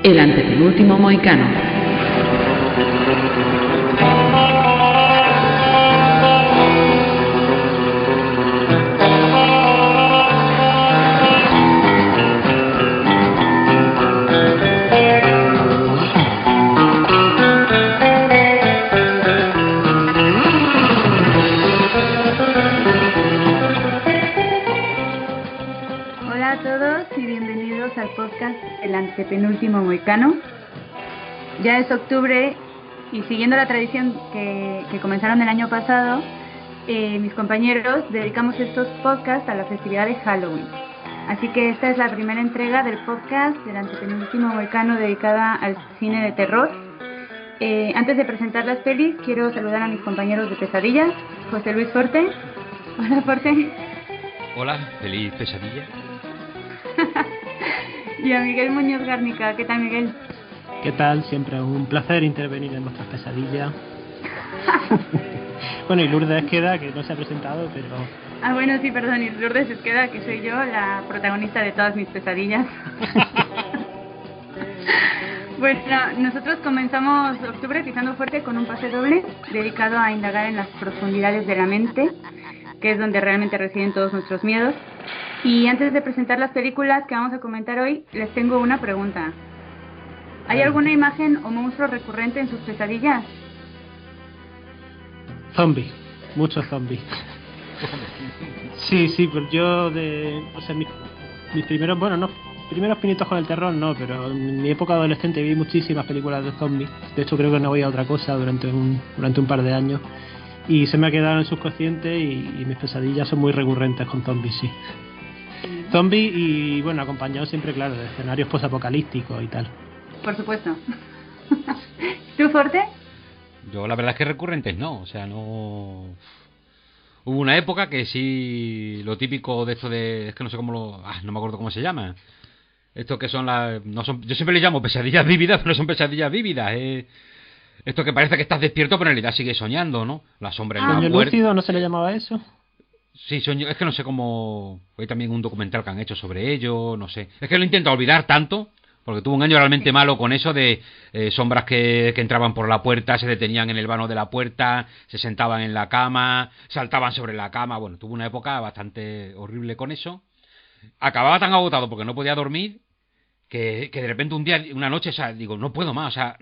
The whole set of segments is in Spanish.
El antepenúltimo mohicano. Hola a todos y bienvenidos al podcast El antepenúltimo mohicano. Ya es octubre y siguiendo la tradición que comenzaron el año pasado, mis compañeros dedicamos estos podcasts a la festividad de Halloween. Así que esta es la primera entrega del podcast del antepenúltimo mohicano dedicada al cine de terror. Antes de presentar las pelis, quiero saludar a mis compañeros de pesadillas, José Luis Forte. Hola, Forte. Hola, feliz pesadilla. Y a Miguel Muñoz Garnica. ¿Qué tal, Miguel? ¿Qué tal? Siempre un placer intervenir en vuestras pesadillas. Bueno, y Lourdes Esqueda, que no se ha presentado, pero... Ah, bueno, sí, perdón, y Lourdes Esqueda, que soy yo, la protagonista de todas mis pesadillas. Bueno, nosotros comenzamos octubre pisando fuerte con un pase doble dedicado a indagar en las profundidades de la mente, que es donde realmente residen todos nuestros miedos. Y antes de presentar las películas que vamos a comentar hoy, les tengo una pregunta. ¿Hay alguna imagen o monstruo recurrente en sus pesadillas? Zombies, muchos zombies. Sí, pues yo o sea, mis primeros, bueno, no, primeros pinitos con el terror no, pero en mi época adolescente vi muchísimas películas de zombies. De hecho creo que no voy a otra cosa durante un par de años. Y se me ha quedado en el subconsciente y mis pesadillas son muy recurrentes con zombies, sí. Zombies y, bueno, acompañado siempre, claro, de escenarios posapocalípticos y tal. Por supuesto. ¿Tú, Forte? Yo la verdad es que recurrentes no, o sea, no... Hubo una época que sí, lo típico de esto de... Es que no sé cómo lo... no me acuerdo cómo se llama. Esto que son las... No son, yo siempre le llamo pesadillas vívidas, pero no son pesadillas vívidas. Esto que parece que estás despierto, pero en realidad sigues soñando, ¿no? La sombra en la ¿Sueño puerta. lúcido no se le llamaba eso? Sí, sueño... Es que no sé cómo... Hay también un documental que han hecho sobre ello, no sé. Es que lo intento olvidar tanto... Porque tuvo un año realmente malo con eso de sombras que entraban por la puerta, se detenían en el vano de la puerta, se sentaban en la cama, saltaban sobre la cama. Bueno, tuvo una época bastante horrible con eso. Acababa tan agotado porque no podía dormir que de repente un día, una noche, o sea, digo, no puedo más, o sea,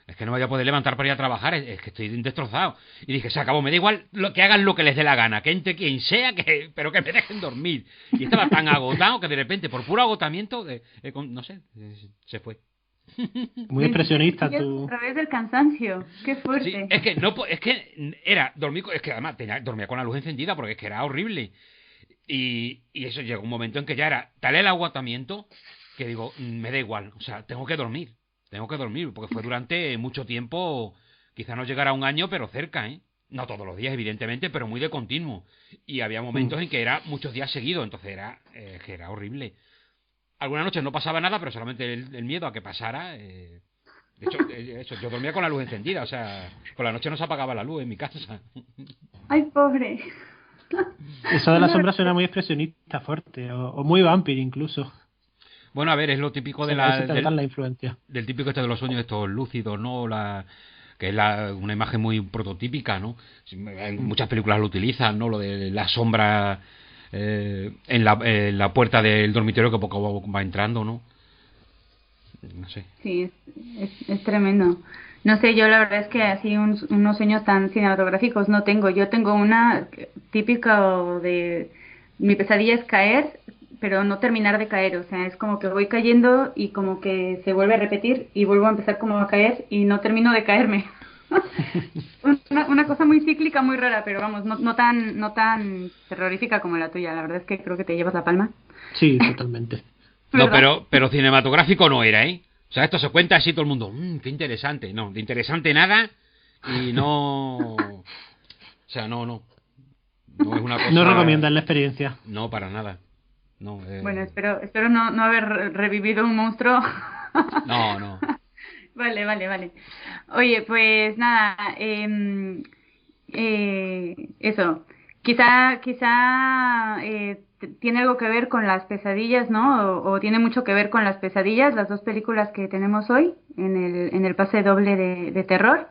es que no me voy a poder levantar para ir a trabajar, es que estoy destrozado. Y dije, se acabó, me da igual que hagan lo que les dé la gana, que entre quien sea, pero que me dejen dormir. Y estaba tan agotado que de repente, por puro agotamiento, no sé, se fue. Muy expresionista tú. A través del cansancio, qué fuerte. Sí, es que era dormir, es que además dormía con la luz encendida porque es que era horrible. Y eso llegó un momento en que ya era tal el agotamiento que digo, me da igual, o sea, tengo que dormir, porque fue durante mucho tiempo, quizá no llegara a un año, pero cerca, ¿eh? No todos los días, evidentemente, pero muy de continuo. Y había momentos en que era muchos días seguidos, entonces que era horrible. Algunas noches no pasaba nada, pero solamente el miedo a que pasara. De hecho, yo dormía con la luz encendida, o sea, por la noche no se apagaba la luz en mi casa. Ay, pobre. Eso de la sombra suena muy expresionista, fuerte, o muy vampiro incluso. Bueno, a ver, es lo típico O de sea, la influencia. del típico de los sueños estos lúcidos, ¿no? Que es una imagen muy prototípica, ¿no? En muchas películas lo utilizan, ¿no? Lo de la sombra en la puerta del dormitorio que poco a poco va entrando, ¿no? No sé. Sí, es tremendo. No sé, yo la verdad es que así unos sueños tan cinematográficos no tengo. Yo tengo una típica de... Mi pesadilla es caer, pero no terminar de caer. O sea, es como que voy cayendo y como que se vuelve a repetir y vuelvo a empezar como a caer y no termino de caerme. Una cosa muy cíclica, muy rara, pero vamos, no tan terrorífica como la tuya. La verdad es que creo que te llevas la palma. Sí, totalmente. No, pero cinematográfico no era, ¿eh? O sea, esto se cuenta así todo el mundo. Qué interesante. No, de interesante nada. Y no... O sea, no. No es una cosa... No recomiendas la experiencia. No, para nada. No, Bueno, espero no haber revivido un monstruo. No. Vale. Oye, pues nada, eso. Quizá tiene algo que ver con las pesadillas, ¿no? O tiene mucho que ver con las pesadillas, las dos películas que tenemos hoy en el pase doble de terror.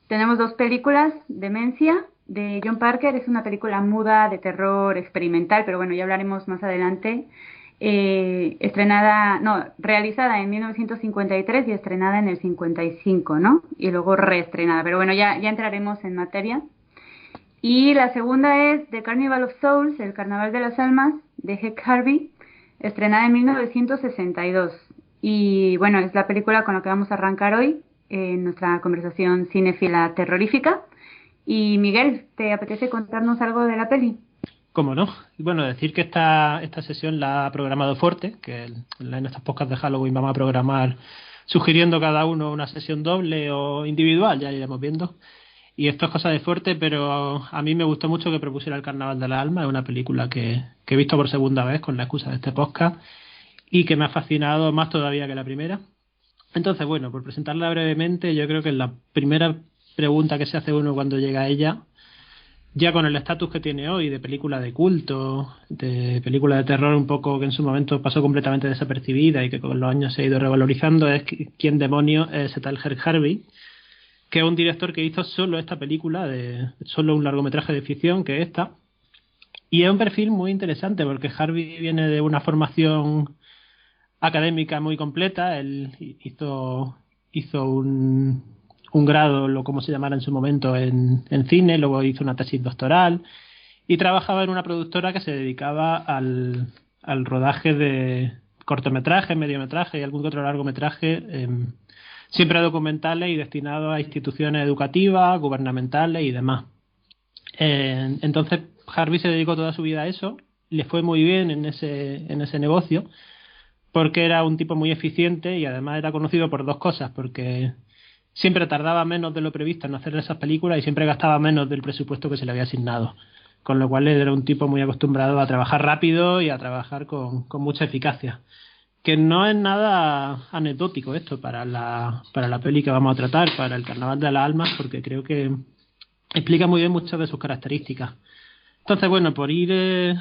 Tenemos dos películas, Demencia, de John Parker, es una película muda de terror experimental, pero bueno, ya hablaremos más adelante. Realizada en 1953 y estrenada en el 55, ¿no? Y luego reestrenada, pero bueno, ya entraremos en materia. Y la segunda es The Carnival of Souls, El Carnaval de las Almas, de Heck Harvey, estrenada en 1962. Y bueno, es la película con la que vamos a arrancar hoy en nuestra conversación cinéfila terrorífica. Y Miguel, ¿te apetece contarnos algo de la peli? ¿Cómo no? Bueno, decir que esta sesión la ha programado Forte, que en estos podcasts de Halloween vamos a programar sugiriendo cada uno una sesión doble o individual, ya iremos viendo. Y esto es cosa de Forte, pero a mí me gustó mucho que propusiera El Carnaval de la Alma. Es una película que he visto por segunda vez con la excusa de este podcast y que me ha fascinado más todavía que la primera. Entonces, bueno, por presentarla brevemente, yo creo que la primera pregunta que se hace uno cuando llega a ella, ya con el estatus que tiene hoy de película de culto, de película de terror un poco que en su momento pasó completamente desapercibida y que con los años se ha ido revalorizando, es quién demonios es ese tal Heck Harvey, que es un director que hizo solo esta película, solo un largometraje de ficción, que es esta. Y es un perfil muy interesante porque Harvey viene de una formación académica muy completa. Él hizo un grado, como se llamara en su momento, en cine, luego hizo una tesis doctoral y trabajaba en una productora que se dedicaba al rodaje de cortometraje, mediometraje y algún otro largometraje, siempre documentales y destinados a instituciones educativas, gubernamentales y demás. Entonces Harvey se dedicó toda su vida a eso, le fue muy bien en ese negocio porque era un tipo muy eficiente y además era conocido por dos cosas, porque siempre tardaba menos de lo previsto en hacer esas películas y siempre gastaba menos del presupuesto que se le había asignado, con lo cual era un tipo muy acostumbrado a trabajar rápido y a trabajar con mucha eficacia. Que no es nada anecdótico esto para la peli que vamos a tratar, para El Carnaval de las Almas, porque creo que explica muy bien muchas de sus características. Entonces, bueno, por ir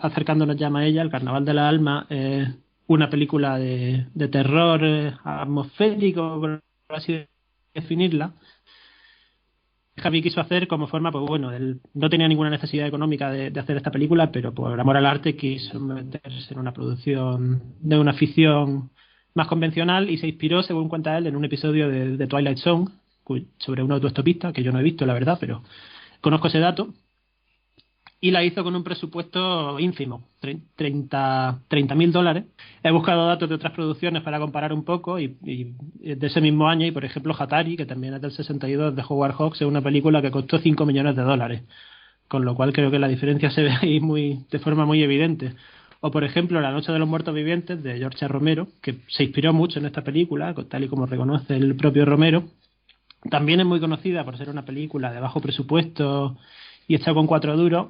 acercándonos ya más a ella, El Carnaval de las Almas es una película de terror atmosférico, por así definirla. Javi quiso hacer como forma, pues bueno, él no tenía ninguna necesidad económica de hacer esta película, pero por amor al arte quiso meterse en una producción de una ficción más convencional y se inspiró, según cuenta él, en un episodio de Twilight Zone sobre un autoestopista, que yo no he visto, la verdad, pero conozco ese dato, y la hizo con un presupuesto ínfimo, $30,000. He buscado datos de otras producciones para comparar un poco y de ese mismo año, y por ejemplo Hatari, que también es del 62, de Howard Hawks, es una película que costó $5 millones, con lo cual creo que la diferencia se ve ahí de forma muy evidente. O por ejemplo La Noche de los Muertos Vivientes, de George A. Romero, que se inspiró mucho en esta película, tal y como reconoce el propio Romero. También es muy conocida por ser una película de bajo presupuesto y hecha con 4 duros.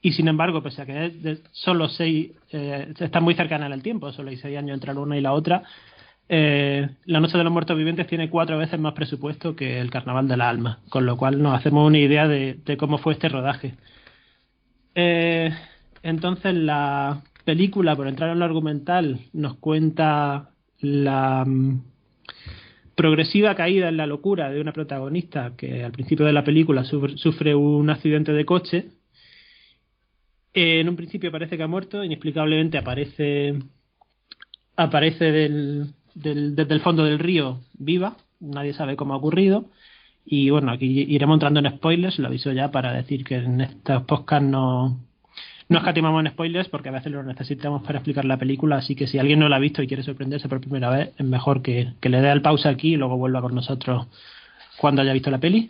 Y sin embargo, pese a que es de solo 6, está muy cercana en el tiempo, solo hay 6 años entre la una y la otra, La Noche de los Muertos Vivientes tiene 4 veces más presupuesto que El Carnaval de las Almas, con lo cual nos hacemos una idea de cómo fue este rodaje. Entonces la película, por entrar en lo argumental, nos cuenta la progresiva caída en la locura de una protagonista que al principio de la película sufre un accidente de coche. En un principio parece que ha muerto, inexplicablemente aparece desde el fondo del río viva, nadie sabe cómo ha ocurrido. Y bueno, aquí iremos entrando en spoilers, lo aviso ya para decir que en estos podcasts no escatimamos en spoilers porque a veces lo necesitamos para explicar la película, así que si alguien no la ha visto y quiere sorprenderse por primera vez, es mejor que le dé al pausa aquí y luego vuelva con nosotros cuando haya visto la peli.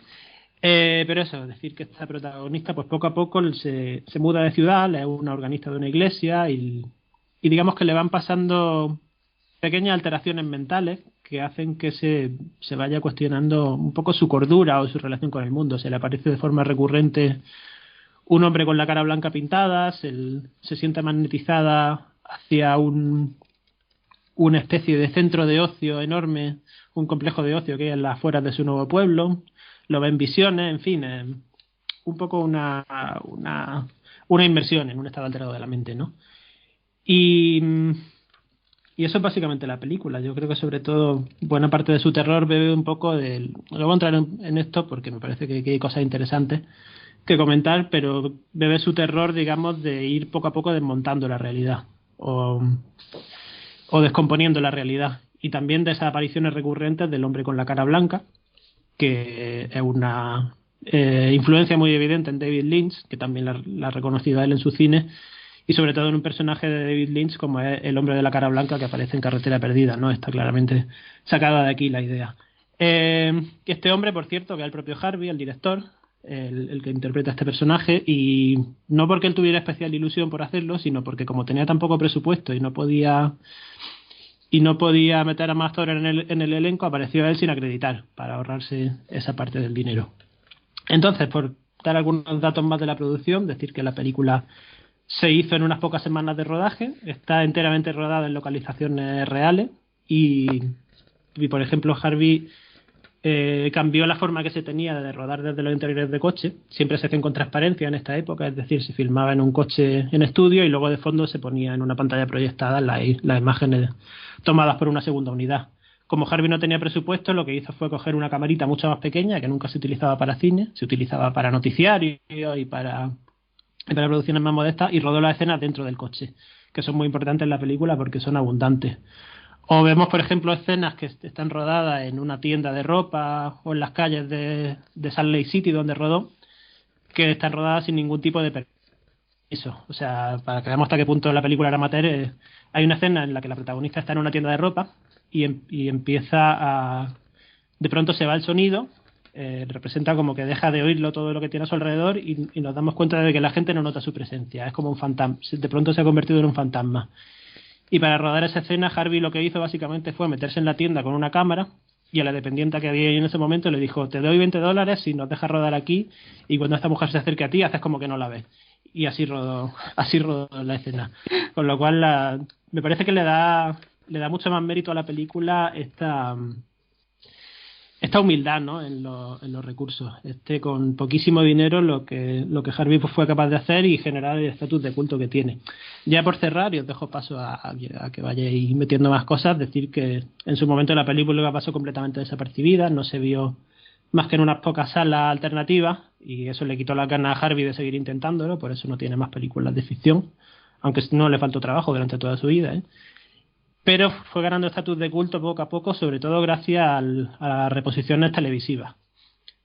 Pero eso, decir que esta protagonista pues poco a poco se muda de ciudad, es una organista de una iglesia y digamos que le van pasando pequeñas alteraciones mentales que hacen que se vaya cuestionando un poco su cordura o su relación con el mundo. Se le aparece de forma recurrente un hombre con la cara blanca pintada, se siente magnetizada hacia una especie de centro de ocio enorme, un complejo de ocio que hay en las afueras de su nuevo pueblo. Lo ve en visiones, en fin, un poco una una inmersión en un estado alterado de la mente, ¿no? Y eso es básicamente la película. Yo creo que sobre todo buena parte de su terror bebe un poco del... No voy a entrar en esto porque me parece que hay cosas interesantes que comentar, pero bebe su terror, digamos, de ir poco a poco desmontando la realidad o descomponiendo la realidad. Y también de esas apariciones recurrentes del hombre con la cara blanca, que es una influencia muy evidente en David Lynch, que también la ha reconocido a él en su cine, y sobre todo en un personaje de David Lynch como es el hombre de la cara blanca que aparece en Carretera Perdida, ¿no? Está claramente sacada de aquí la idea. Este hombre, por cierto, que es el propio Harvey, el director, el que interpreta a este personaje, y no porque él tuviera especial ilusión por hacerlo, sino porque como tenía tan poco presupuesto y no podía meter a más actores en el elenco, apareció él sin acreditar para ahorrarse esa parte del dinero. Entonces, por dar algunos datos más de la producción, decir que la película se hizo en unas pocas semanas de rodaje, está enteramente rodada en localizaciones reales y por ejemplo, Harvey cambió la forma que se tenía de rodar desde los interiores de coche. Siempre se hacen con transparencia en esta época, es decir, se filmaba en un coche en estudio y luego de fondo se ponía en una pantalla proyectada las imágenes tomadas por una segunda unidad. Como Harvey no tenía presupuesto, lo que hizo fue coger una camarita mucho más pequeña que nunca se utilizaba para cine, se utilizaba para noticiarios y para producciones más modestas, y rodó las escenas dentro del coche, que son muy importantes en la película porque son abundantes. O vemos, por ejemplo, escenas que están rodadas en una tienda de ropa o en las calles de Salt Lake City, donde rodó, que están rodadas sin ningún tipo de permiso. O sea, para que veamos hasta qué punto la película era amateur, hay una escena en la que la protagonista está en una tienda de ropa y empieza a... De pronto se va el sonido, representa como que deja de oírlo todo lo que tiene a su alrededor y nos damos cuenta de que la gente no nota su presencia. Es como un fantasma. De pronto se ha convertido en un fantasma. Y para rodar esa escena, Harvey lo que hizo básicamente fue meterse en la tienda con una cámara y a la dependienta que había ahí en ese momento le dijo: te doy $20 si nos dejas rodar aquí, y cuando esta mujer se acerque a ti haces como que no la ves. Y así rodó la escena. Con lo cual me parece que le da mucho más mérito a la película esta humildad, ¿no? en los recursos. Con poquísimo dinero lo que Harvey fue capaz de hacer y generar el estatus de culto que tiene. Ya por cerrar, y os dejo paso a que vayáis metiendo más cosas, decir que en su momento la película pasó completamente desapercibida, no se vio más que en unas pocas salas alternativas, y eso le quitó la ganas a Harvey de seguir intentándolo, por eso no tiene más películas de ficción, aunque no le faltó trabajo durante toda su vida, Pero fue ganando estatus de culto poco a poco, sobre todo gracias a las reposiciones televisivas.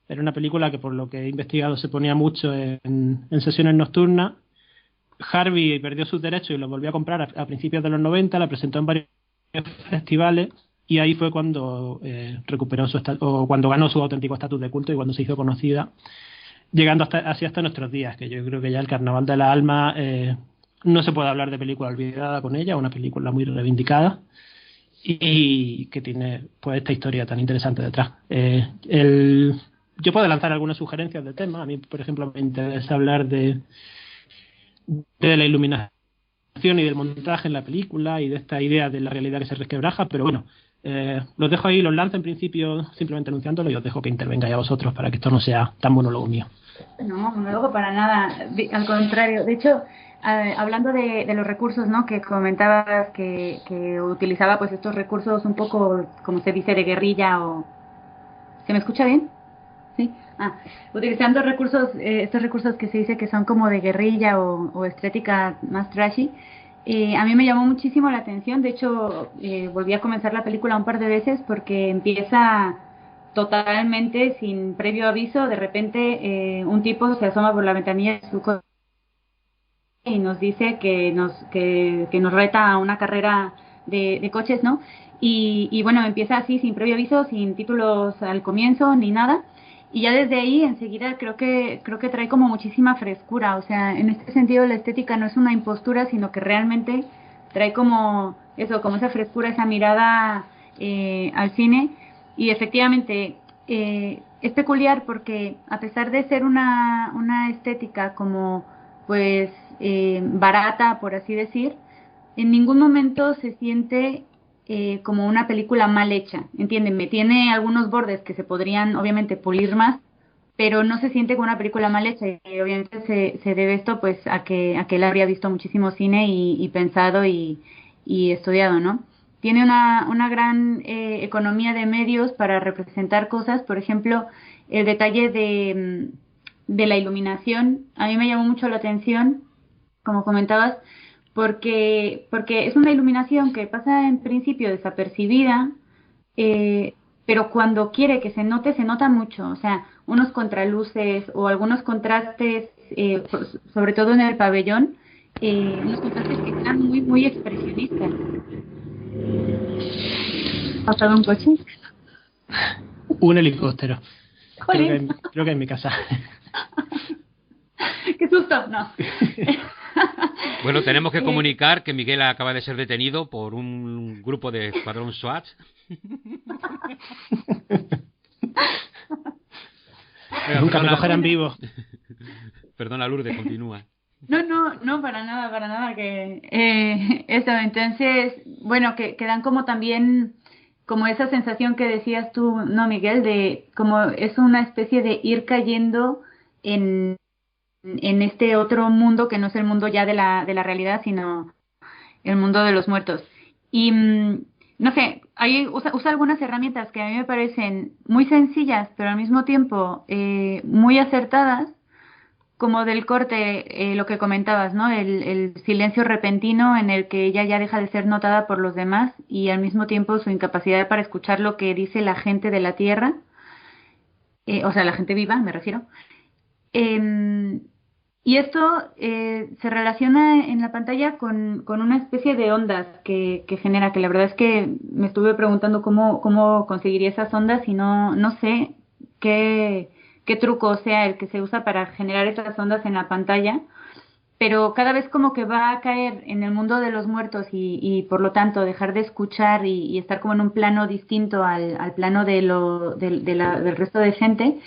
Era una película que, por lo que he investigado, se ponía mucho en sesiones nocturnas. Harvey perdió sus derechos y los volvió a comprar a principios de los 90, la presentó en varios festivales y ahí fue cuando recuperó cuando ganó su auténtico estatus de culto y cuando se hizo conocida, llegando hasta nuestros días, que yo creo que ya el Carnaval de la Alma... no se puede hablar de película olvidada con ella, una película muy reivindicada y que tiene pues esta historia tan interesante detrás. Yo puedo lanzar algunas sugerencias de tema. A mí, por ejemplo, me interesa hablar de la iluminación y del montaje en la película y de esta idea de la realidad que se resquebraja, pero bueno, los dejo ahí, los lanzo en principio simplemente anunciándolo y os dejo que intervengáis a vosotros para que esto no sea tan monólogo mío. No, monólogo para nada, al contrario. De hecho, hablando de los recursos, ¿no? Que comentabas que utilizaba pues estos recursos un poco, como se dice, de guerrilla o... ¿Se me escucha bien? Sí. Utilizando estos recursos que se dice que son como de guerrilla o estética más trashy. A mí me llamó muchísimo la atención. De hecho, volví a comenzar la película un par de veces porque empieza totalmente sin previo aviso. De repente un tipo se asoma por la ventanilla de su coche y nos dice que nos reta a una carrera de coches, ¿no? Y bueno, empieza así, sin previo aviso, sin títulos al comienzo ni nada, y ya desde ahí enseguida creo que trae como muchísima frescura. O sea, en este sentido la estética no es una impostura, sino que realmente trae como eso, como esa frescura, esa mirada al cine. Y efectivamente es peculiar porque a pesar de ser una estética como pues barata, por así decir, en ningún momento se siente como una película mal hecha, entiéndeme. Tiene algunos bordes que se podrían obviamente pulir más, pero no se siente como una película mal hecha y obviamente se debe esto pues a que él habría visto muchísimo cine y pensado y estudiado, ¿no? Tiene una gran economía de medios para representar cosas, por ejemplo, el detalle de la iluminación, a mí me llamó mucho la atención, como comentabas, porque es una iluminación que pasa en principio desapercibida, eh, pero cuando quiere que se nota mucho. O sea, unos contraluces o algunos contrastes, sobre todo en el pabellón, unos contrastes que están muy expresionistas. ¿Ha pasado un coche? Un helicóptero. ¡Jolín! Creo que en mi casa. ¡Qué susto! No. Bueno, tenemos que comunicar que Miguel acaba de ser detenido por un grupo de escuadrón SWAT. Nunca me cogerán vivo. Perdona, Lourdes, continúa. No, para nada, que eso, entonces, bueno, que dan como también, como esa sensación que decías tú, ¿no, Miguel? De como es una especie de ir cayendo en este otro mundo que no es el mundo ya de la realidad, sino el mundo de los muertos. Y no sé, ahí usa algunas herramientas que a mí me parecen muy sencillas, pero al mismo tiempo muy acertadas, como del corte, lo que comentabas, ¿no? El silencio repentino en el que ella ya deja de ser notada por los demás y al mismo tiempo su incapacidad para escuchar lo que dice la gente de la Tierra, o sea, la gente viva, me refiero. Em, y esto se relaciona en la pantalla con una especie de ondas que genera, que la verdad es que me estuve preguntando cómo conseguiría esas ondas y no sé qué truco sea el que se usa para generar esas ondas en la pantalla, pero cada vez como que va a caer en el mundo de los muertos y por lo tanto dejar de escuchar y estar como en un plano distinto al plano del resto de gente,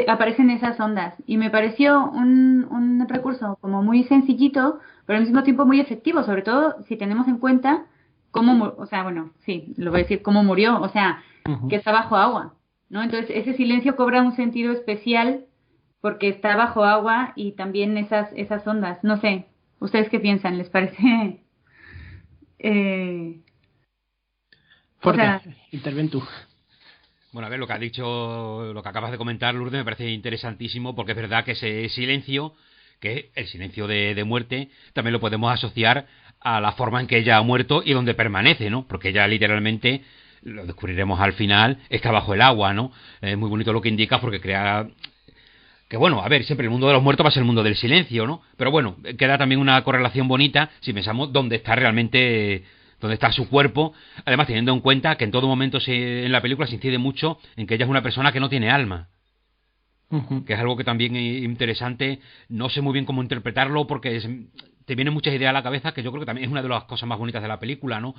aparecen esas ondas y me pareció un recurso como muy sencillito, pero al mismo tiempo muy efectivo, sobre todo si tenemos en cuenta o sea, bueno, sí, lo voy a decir, cómo murió, o sea, que está bajo agua, ¿no? Entonces ese silencio cobra un sentido especial porque está bajo agua y también esas ondas, no sé, ¿ustedes qué piensan? ¿Les parece? O Fuerte, sea, interven tú. Bueno, a ver, lo que ha dicho, lo que acabas de comentar, Lourdes, me parece interesantísimo porque es verdad que ese silencio, que es el silencio de muerte, también lo podemos asociar a la forma en que ella ha muerto y donde permanece, ¿no? Porque ella literalmente, lo descubriremos al final, está bajo el agua, ¿no? Es muy bonito lo que indica porque crea... Que bueno, a ver, siempre el mundo de los muertos va a ser el mundo del silencio, ¿no? Pero bueno, queda también una correlación bonita si pensamos dónde está realmente dónde está su cuerpo, además teniendo en cuenta que en todo momento en la película se incide mucho en que ella es una persona que no tiene alma, que es algo que también es interesante, no sé muy bien cómo interpretarlo porque te vienen muchas ideas a la cabeza que yo creo que también es una de las cosas más bonitas de la película, ¿no?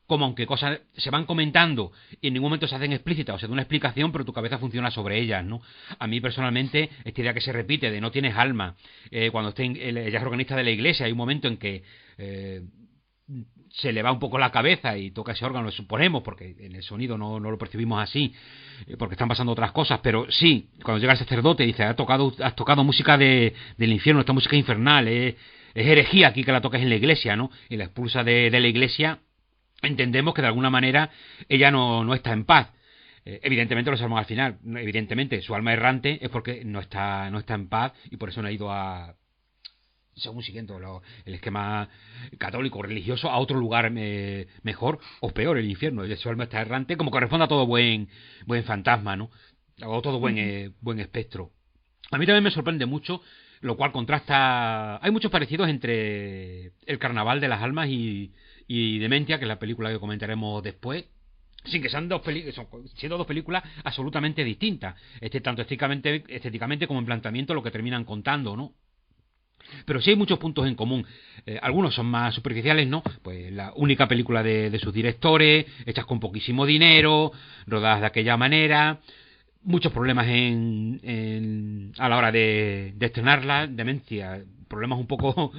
Como aunque cosas se van comentando y en ningún momento se hacen explícitas o se da una explicación, pero tu cabeza funciona sobre ellas, ¿no? A mí personalmente esta idea que se repite de no tienes alma, cuando ella es organista de la iglesia, hay un momento en que se le va un poco la cabeza y toca ese órgano, lo suponemos, porque en el sonido no lo percibimos así, porque están pasando otras cosas, pero sí, cuando llega el sacerdote y dice, has tocado música del infierno, esta música infernal, es herejía aquí que la toques en la iglesia, ¿no? Y la expulsa de la iglesia, entendemos que de alguna manera ella no está en paz. Evidentemente lo sabemos al final, evidentemente su alma errante es porque no está en paz y por eso no ha ido a, según siguiendo el esquema católico religioso, a otro lugar mejor o peor, el infierno. Su alma está errante, como corresponde a todo buen fantasma, ¿no? O todo buen espectro. A mí también me sorprende mucho, lo cual contrasta. Hay muchos parecidos entre El Carnaval de las Almas y Dementia, que es la película que comentaremos después. Sin que sean siendo dos películas absolutamente distintas, tanto estéticamente como en planteamiento, lo que terminan contando, ¿no? Pero sí hay muchos puntos en común. Algunos son más superficiales, ¿no? Pues la única película de sus directores, hechas con poquísimo dinero, rodadas de aquella manera, muchos problemas a la hora de estrenarla, demencia, problemas un poco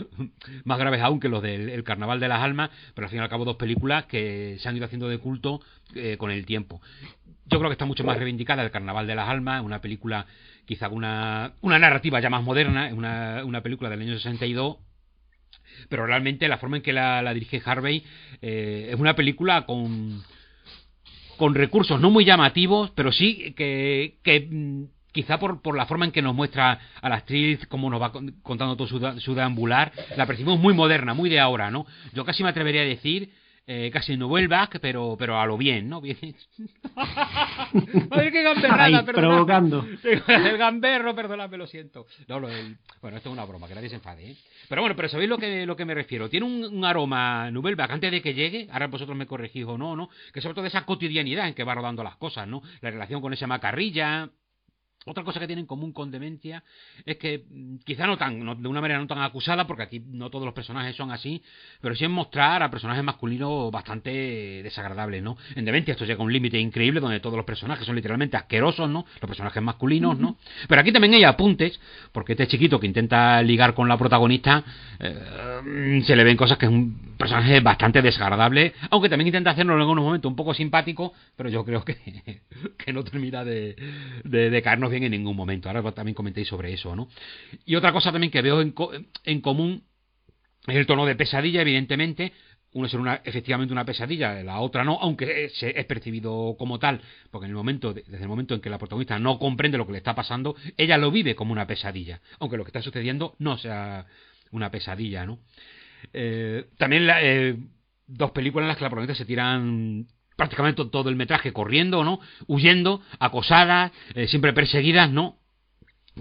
más graves aún que los del El Carnaval de las Almas, pero al fin y al cabo dos películas que se han ido haciendo de culto con el tiempo. yo creo que está mucho más reivindicada el Carnaval de las Almas, una película quizá una narrativa ya más moderna, es una película del año 62, pero realmente la forma en que la dirige Harvey es una película con recursos no muy llamativos, pero sí que quizá por la forma en que nos muestra a la actriz, cómo nos va contando todo su deambular, la percibimos muy moderna, muy de ahora, ¿no? Yo casi me atrevería a decir casi Nouvelle Vague, pero a lo bien, ¿no? Bien. Madre, qué gamberrada, ahí, perdona. provocando. El gamberro, perdóname, lo siento. Bueno, esto es una broma, que nadie se enfade, ¿eh? Pero bueno, pero ¿sabéis lo que me refiero? Tiene un aroma Nouvelle Vague antes de que llegue, ahora vosotros me corregís o no, que sobre todo de esa cotidianidad en que va rodando las cosas, ¿no? La relación con esa macarrilla. Otra cosa que tienen en común con Dementia es que quizá de una manera no tan acusada, porque aquí no todos los personajes son así, pero sí en mostrar a personajes masculinos bastante desagradables, ¿no? En Dementia esto llega a un límite increíble donde todos los personajes son literalmente asquerosos, ¿no? Los personajes masculinos, ¿no? Pero aquí también hay apuntes, porque este chiquito que intenta ligar con la protagonista se le ven cosas que es un personaje bastante desagradable, aunque también intenta hacerlo en algunos momentos un poco simpático, pero yo creo que no termina de caernos bien en ningún momento. Ahora también comentéis sobre eso, ¿no? Y otra cosa también que veo en común es el tono de pesadilla, evidentemente. Uno es efectivamente una pesadilla, la otra no, aunque es percibido como tal, porque desde el momento en que la protagonista no comprende lo que le está pasando, ella lo vive como una pesadilla, aunque lo que está sucediendo no sea una pesadilla, ¿no? También dos películas en las que la protagonista se tiran prácticamente todo el metraje corriendo, ¿no? Huyendo, acosadas, siempre perseguidas, ¿no?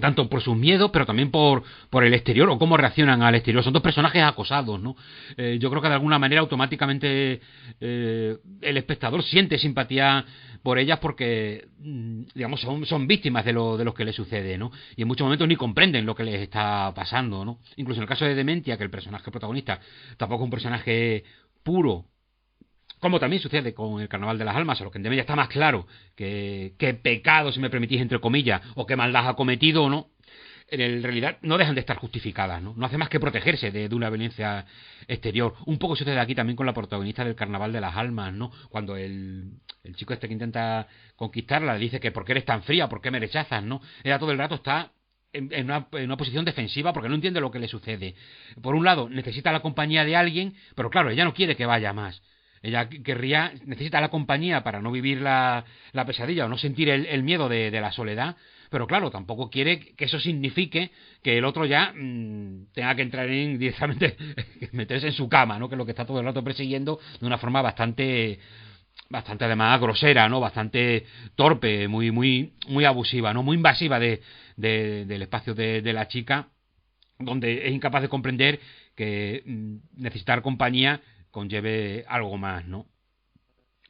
Tanto por sus miedos, pero también por el exterior, o cómo reaccionan al exterior. Son dos personajes acosados, ¿no? Yo creo que de alguna manera automáticamente el espectador siente simpatía por ellas porque, digamos, son víctimas de lo que les sucede, ¿no? Y en muchos momentos ni comprenden lo que les está pasando, ¿no? Incluso en el caso de Dementia, que el personaje protagonista tampoco es un personaje puro, como también sucede con el Carnaval de las Almas, a lo que en Dementia está más claro qué pecado, si me permitís, entre comillas, o qué maldad ha cometido o no, en realidad no dejan de estar justificadas, ¿no? No hace más que protegerse de una violencia exterior. Un poco sucede aquí también con la protagonista del Carnaval de las Almas, ¿no? Cuando el chico este que intenta conquistarla le dice que ¿por qué eres tan fría? ¿Por qué me rechazas? ¿No? Ella todo el rato está en una posición defensiva porque no entiende lo que le sucede. Por un lado, necesita la compañía de alguien, pero claro, ella no quiere que vaya más. Ella necesita la compañía para no vivir la pesadilla o no sentir el miedo de la soledad, pero claro, tampoco quiere que eso signifique que el otro ya tenga que entrar directamente, meterse en su cama, ¿no? Que es lo que está todo el rato persiguiendo de una forma bastante además grosera, ¿no? Bastante torpe, muy abusiva, ¿no? Muy invasiva del espacio de la chica, donde es incapaz de comprender que necesitar compañía conlleve algo más, ¿no?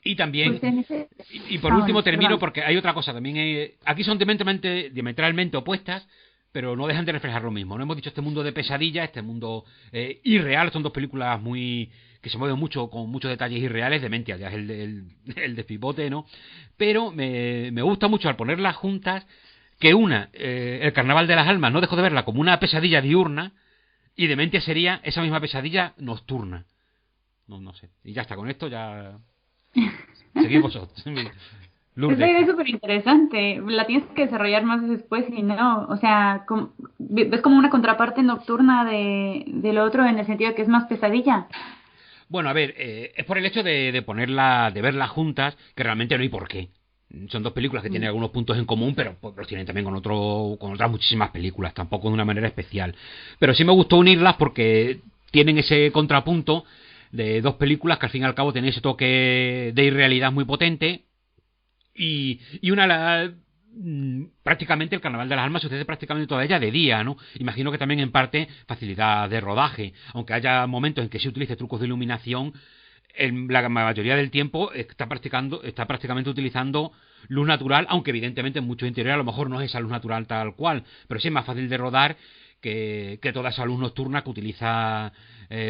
Y también, y por último termino porque hay otra cosa también, aquí son diametralmente opuestas, pero no dejan de reflejar lo mismo, ¿no? Hemos dicho este mundo de pesadilla, este mundo irreal, son dos películas que se mueven mucho, con muchos detalles irreales. Dementia ya es el despipote, ¿no? Pero me gusta mucho al ponerlas juntas que el Carnaval de las Almas no dejo de verla como una pesadilla diurna y Dementia sería esa misma pesadilla nocturna. No sé. Y ya está, con esto ya... Seguid vosotros. Esa idea es súper interesante. La tienes que desarrollar más después y no. O sea, ves como una contraparte nocturna del otro en el sentido de que es más pesadilla. Bueno, a ver, es por el hecho de verlas juntas, que realmente no hay por qué. Son dos películas que tienen algunos puntos en común, pero pues, los tienen también con otras muchísimas películas, tampoco de una manera especial. Pero sí me gustó unirlas porque tienen ese contrapunto de dos películas que al fin y al cabo tienen ese toque de irrealidad muy potente y prácticamente el Carnaval de las Almas sucede prácticamente toda ella de día, ¿no? Imagino que también en parte facilidad de rodaje, aunque haya momentos en que se utilice trucos de iluminación, la mayoría del tiempo está prácticamente utilizando luz natural, aunque evidentemente en muchos interiores a lo mejor no es esa luz natural tal cual, pero sí es más fácil de rodar que toda esa luz nocturna que utiliza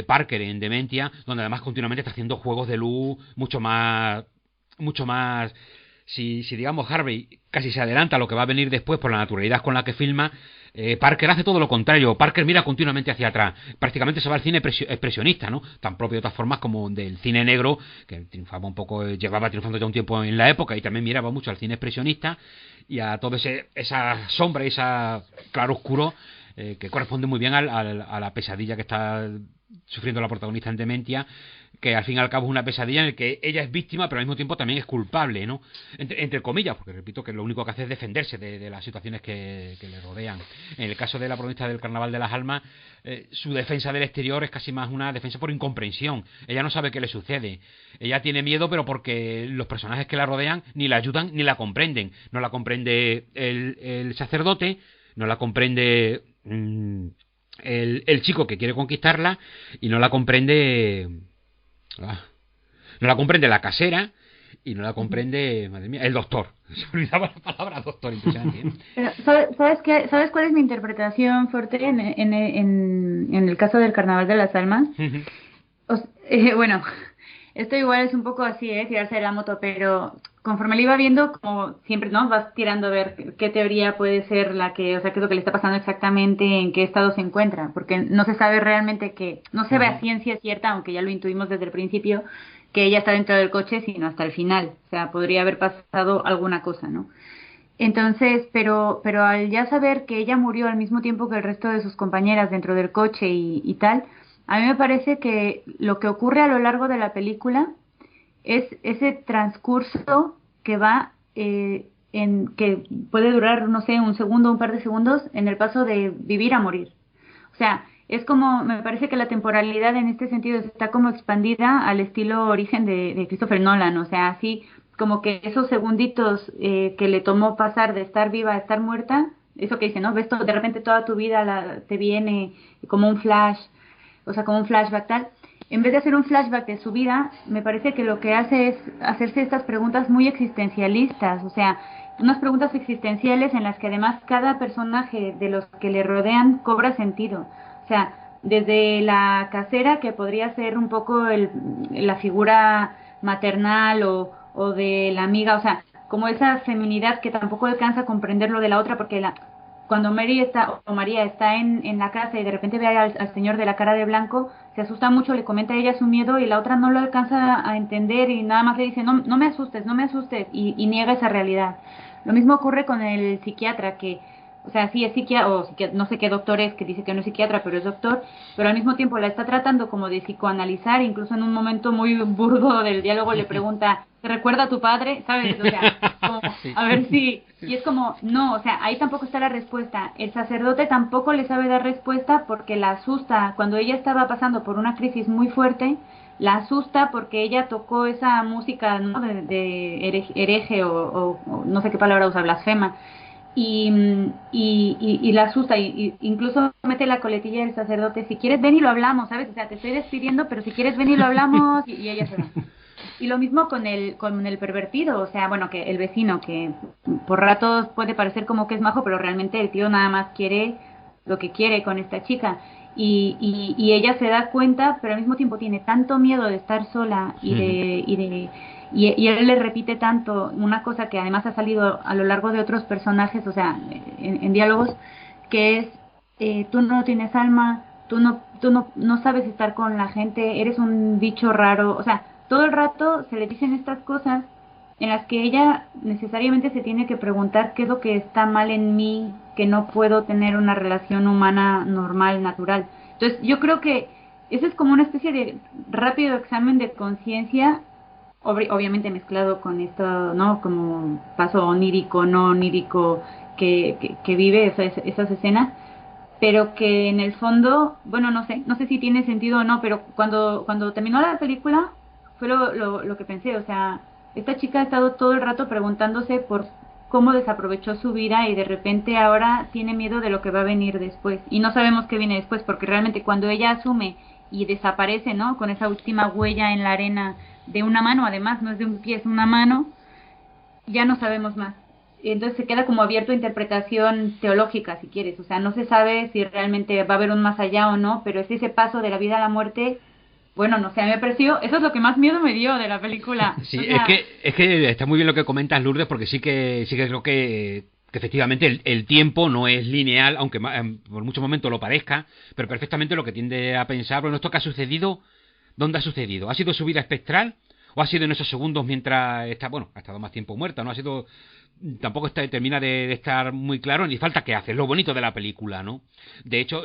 Parker en Dementia, donde además continuamente está haciendo juegos de luz mucho más si digamos Harvey casi se adelanta a lo que va a venir después por la naturalidad con la que filma, Parker hace todo lo contrario. Parker mira continuamente hacia atrás, prácticamente se va al cine expresionista, ¿no? Tan propio de otras formas como del cine negro, que triunfaba un poco, llevaba triunfando ya un tiempo en la época, y también miraba mucho al cine expresionista y a todo esa sombra y ese claroscuro que corresponde muy bien a la pesadilla que está sufriendo la protagonista en Dementia, que al fin y al cabo es una pesadilla en la que ella es víctima pero al mismo tiempo también es culpable, ¿no? Entre comillas, porque repito que lo único que hace es defenderse de las situaciones que le rodean. En el caso de la protagonista del Carnaval de las Almas, su defensa del exterior es casi más una defensa por incomprensión. Ella no sabe qué le sucede, ella tiene miedo, pero porque los personajes que la rodean ni la ayudan ni la comprenden. No la comprende el sacerdote, no la comprende el chico que quiere conquistarla, y no la comprende la casera, y no la comprende, madre mía, el doctor. Se olvidaba la palabra doctor, impresionante, ¿eh? Pero, ¿sabes cuál es mi interpretación fuerte en el caso del Carnaval de las Almas? Bueno, esto igual es un poco así, tirarse de la moto, pero conforme lo iba viendo, como siempre, ¿no? Vas tirando a ver qué teoría puede ser la que, o sea, qué es lo que le está pasando exactamente, en qué estado se encuentra, porque no se sabe realmente no se ve a ciencia cierta, aunque ya lo intuimos desde el principio, que ella está dentro del coche, sino hasta el final. O sea, podría haber pasado alguna cosa, ¿no? Entonces, pero al ya saber que ella murió al mismo tiempo que el resto de sus compañeras dentro del coche y tal, a mí me parece que lo que ocurre a lo largo de la película es ese transcurso que va que puede durar, no sé, un segundo, un par de segundos, en el paso de vivir a morir. O sea, es como, me parece que la temporalidad en este sentido está como expandida al estilo Origen de Christopher Nolan. O sea, así como que esos segunditos que le tomó pasar de estar viva a estar muerta, eso que dice, ¿no? Ves todo, de repente toda tu vida te viene como un flash, o sea, como un flashback tal. En vez de hacer un flashback de su vida, me parece que lo que hace es hacerse estas preguntas muy existencialistas, o sea, unas preguntas existenciales en las que además cada personaje de los que le rodean cobra sentido. O sea, desde la casera, que podría ser un poco la figura maternal o de la amiga, o sea, como esa feminidad que tampoco alcanza a comprender lo de la otra, porque cuando María está en la casa y de repente ve al señor de la cara de blanco, se asusta mucho, le comenta a ella su miedo y la otra no lo alcanza a entender y nada más le dice, no me asustes, y niega esa realidad. Lo mismo ocurre con el psiquiatra, que, o sea, sí es psiquiatra, no sé qué doctor es, que dice que no es psiquiatra, pero es doctor, pero al mismo tiempo la está tratando como de psicoanalizar, incluso en un momento muy burdo del diálogo le pregunta, ¿te recuerda a tu padre? ¿Sabes? O sea, como, Sí. a ver si... Y es como, no, o sea, ahí tampoco está la respuesta. El sacerdote tampoco le sabe dar respuesta porque la asusta. Cuando ella estaba pasando por una crisis muy fuerte, la asusta porque ella tocó esa música, ¿no? de hereje o no sé qué palabra usa, blasfema. Y la asusta, y incluso mete la coletilla del sacerdote, si quieres ven y lo hablamos, ¿sabes? O sea, te estoy despidiendo, pero si quieres ven y lo hablamos, y ella se va. Y lo mismo con el pervertido, o sea, bueno, que el vecino, que por ratos puede parecer como que es majo, pero realmente el tío nada más quiere lo que quiere con esta chica. Y ella se da cuenta, pero al mismo tiempo tiene tanto miedo de estar sola y él le repite tanto una cosa que además ha salido a lo largo de otros personajes, o sea, en diálogos, que es, tú no tienes alma, tú no sabes estar con la gente, eres un bicho raro, o sea, todo el rato se le dicen estas cosas en las que ella necesariamente se tiene que preguntar qué es lo que está mal en mí, que no puedo tener una relación humana normal, natural. Entonces yo creo que eso es como una especie de rápido examen de conciencia, obviamente mezclado con esto, ¿no? Como paso onírico, no onírico que vive esas escenas, pero que en el fondo, bueno, no sé si tiene sentido o no, pero cuando terminó la película fue lo que pensé, o sea, esta chica ha estado todo el rato preguntándose por cómo desaprovechó su vida y de repente ahora tiene miedo de lo que va a venir después. Y no sabemos qué viene después, porque realmente cuando ella asume y desaparece, ¿no? Con esa última huella en la arena de una mano, además, no es de un pie, es una mano, ya no sabemos más. Entonces se queda como abierto a interpretación teológica, si quieres. O sea, no se sabe si realmente va a haber un más allá o no, pero es ese paso de la vida a la muerte bueno, no sé, a mí me pareció, eso es lo que más miedo me dio de la película. Sí, O sea, es que está muy bien lo que comentas, Lourdes, porque sí que creo que efectivamente el tiempo no es lineal, aunque por muchos momentos lo parezca, pero perfectamente lo que tiende a pensar, bueno, esto que ha sucedido, ¿dónde ha sucedido? ¿Ha sido su vida espectral? ¿O ha sido en esos segundos mientras está, bueno, ha estado más tiempo muerta? No ha sido, tampoco termina de estar muy claro, ni falta que hace, es lo bonito de la película, ¿no? De hecho,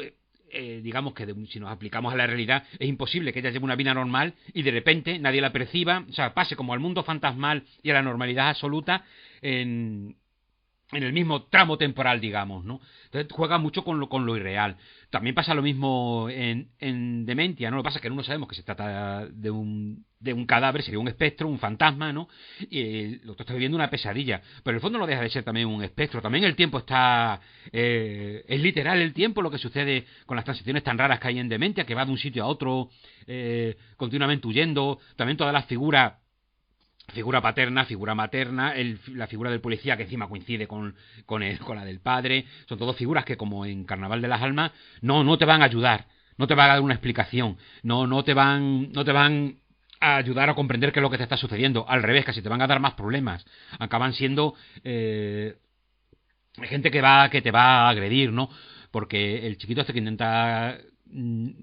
digamos que si nos aplicamos a la realidad, es imposible que ella lleve una vida normal y de repente nadie la perciba, o sea, pase como al mundo fantasmal y a la normalidad absoluta en el mismo tramo temporal, digamos, ¿no? Entonces juega mucho con lo irreal. También pasa lo mismo en Dementia, ¿no? Lo que pasa es que no sabemos que se trata de un cadáver, sería un espectro, un fantasma, ¿no? Y lo otro está viviendo una pesadilla. Pero en el fondo no deja de ser también un espectro. También el tiempo está... es literal el tiempo, lo que sucede con las transiciones tan raras que hay en Dementia, que va de un sitio a otro continuamente huyendo. También todas las figura paterna, figura materna, la figura del policía que encima coincide con la del padre, son todas figuras que como en Carnaval de las Almas no te van a ayudar, no te van a dar una explicación, no te van a ayudar a comprender qué es lo que te está sucediendo, al revés, casi te van a dar más problemas, acaban siendo gente que te va a agredir, ¿no? Porque el chiquito este que intenta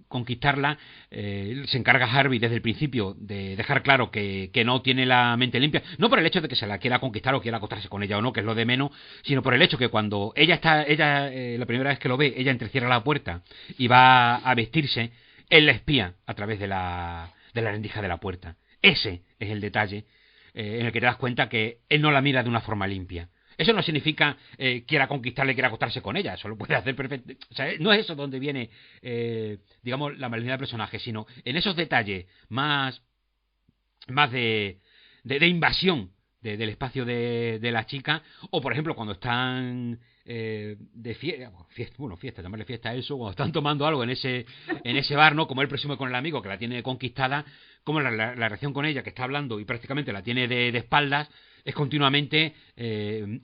conquistarla, se encarga Harvey desde el principio de dejar claro que no tiene la mente limpia, no por el hecho de que se la quiera conquistar o quiera acostarse con ella o no, que es lo de menos, sino por el hecho que cuando ella la primera vez que lo ve, ella entrecierra la puerta y va a vestirse, él la espía a través de la rendija de la puerta. Ese es el detalle en el que te das cuenta que él no la mira de una forma limpia. Eso no significa quiera conquistarle, quiera acostarse con ella. Eso lo puede hacer perfecto. O sea, no es eso donde viene, digamos, la malignidad del personaje, sino en esos detalles más de invasión del espacio de la chica. O, por ejemplo, cuando están de fiesta, llamarle fiesta a eso, cuando están tomando algo en ese bar, ¿no? Como él presume con el amigo que la tiene conquistada, como la reacción con ella, que está hablando y prácticamente la tiene de espaldas, es continuamente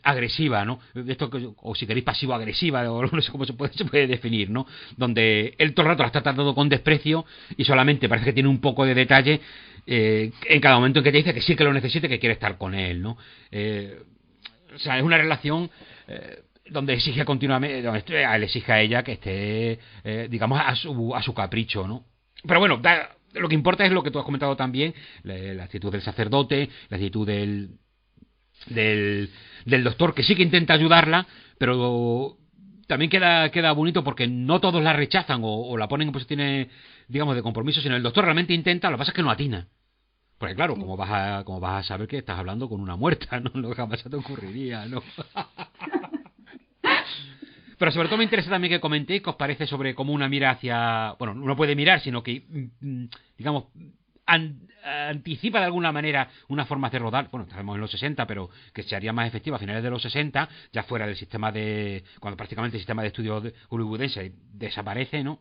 agresiva, ¿no? Esto, o si queréis pasivo-agresiva, o no sé cómo se puede definir, ¿no? Donde él todo el rato la está tratando con desprecio y solamente parece que tiene un poco de detalle en cada momento en que te dice que sí que lo necesita y que quiere estar con él, ¿no? O sea, es una relación donde exige continuamente, le exige a ella que esté, digamos, a su capricho, ¿no? Pero bueno, lo que importa es lo que tú has comentado también, la actitud del sacerdote, la actitud del doctor, que sí que intenta ayudarla, pero también queda bonito porque no todos la rechazan o la ponen en posiciones, digamos, de compromiso, sino el doctor realmente intenta, lo que pasa es que no atina. Porque claro, ¿cómo vas a saber que estás hablando con una muerta? No, jamás se te ocurriría, ¿no? Pero sobre todo me interesa también que comentéis qué os parece sobre cómo una mira hacia... Bueno, no puede mirar, sino que, digamos, anticipa de alguna manera una forma de rodar, bueno, estamos en los 60, pero que se haría más efectiva a finales de los 60, ya fuera del sistema cuando prácticamente el sistema de estudios hollywoodense desaparece, ¿no?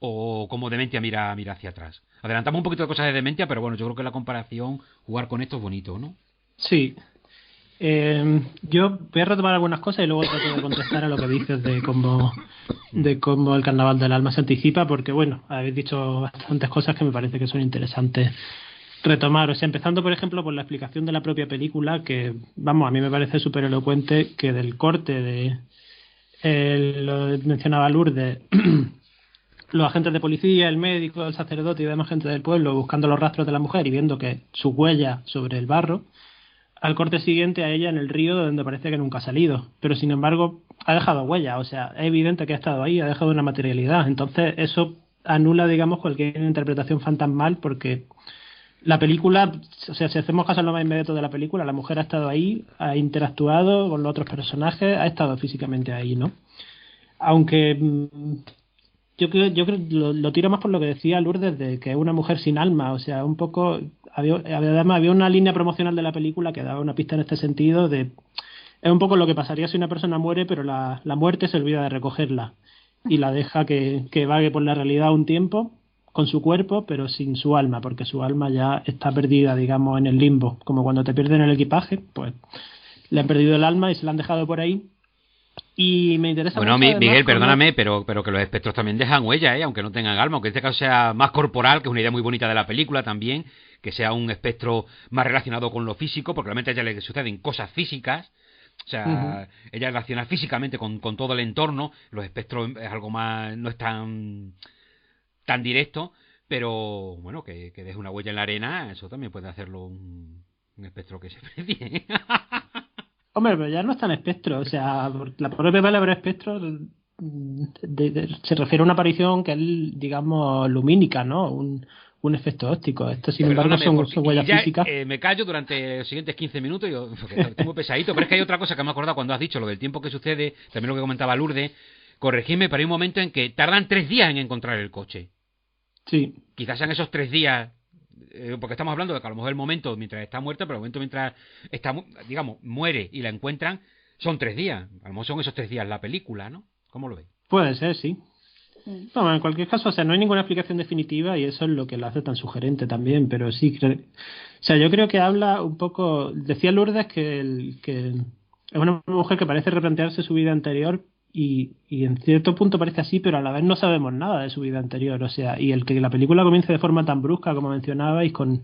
O como Dementia mira hacia atrás. Adelantamos un poquito de cosas de Dementia, pero bueno, yo creo que la comparación, jugar con esto es bonito, ¿no? Sí. Yo voy a retomar algunas cosas y luego trato de contestar a lo que dices de cómo el Carnaval del Alma se anticipa, porque bueno, habéis dicho bastantes cosas que me parece que son interesantes retomar. O sea, empezando por ejemplo por la explicación de la propia película, que vamos, a mí me parece súper elocuente, que del corte lo mencionaba Lourdes, los agentes de policía, el médico, el sacerdote y demás gente del pueblo buscando los rastros de la mujer y viendo que su huella sobre el barro, al corte siguiente a ella en el río donde parece que nunca ha salido, pero sin embargo ha dejado huella, o sea, es evidente que ha estado ahí, ha dejado una materialidad, entonces eso anula, digamos, cualquier interpretación fantasmal, porque la película, o sea, si hacemos caso a lo más inmediato de la película, la mujer ha estado ahí, ha interactuado con los otros personajes, ha estado físicamente ahí, ¿no? Aunque yo creo lo tiro más por lo que decía Lourdes, de que es una mujer sin alma, o sea, un poco... Además había una línea promocional de la película que daba una pista en este sentido es un poco lo que pasaría si una persona muere, pero la muerte se olvida de recogerla y la deja que vague por la realidad un tiempo con su cuerpo, pero sin su alma, porque su alma ya está perdida, digamos, en el limbo, como cuando te pierden el equipaje, pues le han perdido el alma y se la han dejado por ahí Y me interesa Bueno, mucho, además, Miguel, cómo... perdóname, pero que los espectros también dejan huella, aunque no tengan alma, aunque en este caso sea más corporal, que es una idea muy bonita de la película también, que sea un espectro más relacionado con lo físico, porque realmente a ella le suceden cosas físicas. O Ujú. sea, ella relaciona físicamente con todo el entorno, los espectros es algo más, no es tan directo, pero bueno, que deje una huella en la arena, eso también puede hacerlo un espectro que se precie. Hombre, pero ya no es tan espectro, o sea, la propia palabra espectro se refiere a una aparición que es, digamos, lumínica, ¿no? Un efecto óptico. Esto, sin embargo, Perdóname, son y huellas ya físicas. me callo durante los siguientes 15 minutos, porque estoy muy pesadito, pero es que hay otra cosa que me he acordado cuando has dicho lo del tiempo que sucede, también lo que comentaba Lourdes, corregidme, pero hay un momento en que tardan 3 días en encontrar el coche. Sí. Quizás sean esos 3 días, porque estamos hablando de que a lo mejor el momento mientras está muerta, pero el momento mientras está, digamos, muere y la encuentran, son 3 días. A lo mejor son esos 3 días la película, ¿no? ¿Cómo lo ves? Puede ser, sí. Sí. No, en cualquier caso, o sea, no hay ninguna explicación definitiva y eso es lo que lo hace tan sugerente también, pero sí, o sea, yo creo que habla un poco, decía Lourdes que es una mujer que parece replantearse su vida anterior y en cierto punto parece así, pero a la vez no sabemos nada de su vida anterior, o sea, y el que la película comience de forma tan brusca como mencionabais, con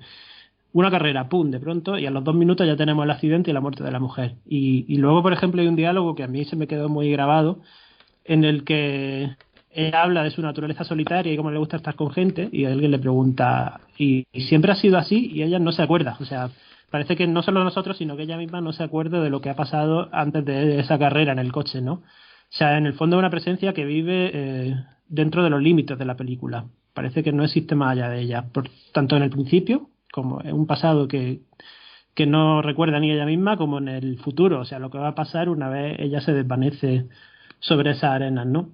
una carrera, pum, de pronto, y a los 2 minutos ya tenemos el accidente y la muerte de la mujer. Y luego, por ejemplo, hay un diálogo que a mí se me quedó muy grabado en el que él habla de su naturaleza solitaria y cómo le gusta estar con gente, y alguien le pregunta, ¿y siempre ha sido así? Y ella no se acuerda, o sea, parece que no solo nosotros, sino que ella misma no se acuerda de lo que ha pasado antes de esa carrera en el coche, ¿no? O sea, en el fondo es una presencia que vive dentro de los límites de la película. Parece que no existe más allá de ella, tanto en el principio, como en un pasado que no recuerda ni ella misma, como en el futuro, o sea, lo que va a pasar una vez ella se desvanece sobre esas arenas, ¿no?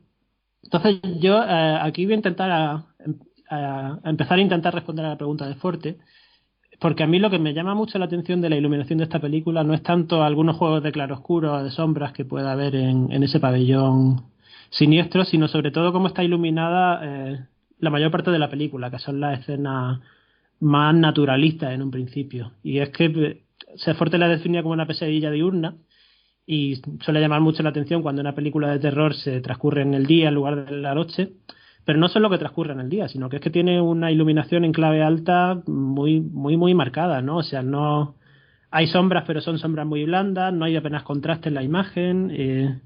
Entonces yo aquí voy a intentar a empezar a intentar responder a la pregunta de Forte, porque a mí lo que me llama mucho la atención de la iluminación de esta película no es tanto algunos juegos de claroscuro o de sombras que pueda haber en ese pabellón siniestro, sino sobre todo cómo está iluminada la mayor parte de la película, que son las escenas más naturalistas en un principio. Y es que Forte la definía como una pesadilla diurna, y suele llamar mucho la atención cuando una película de terror se transcurre en el día en lugar de la noche, pero no solo que transcurre en el día, sino que es que tiene una iluminación en clave alta muy, muy, muy marcada, ¿no? O sea, no hay sombras, pero son sombras muy blandas, no hay apenas contraste en la imagen,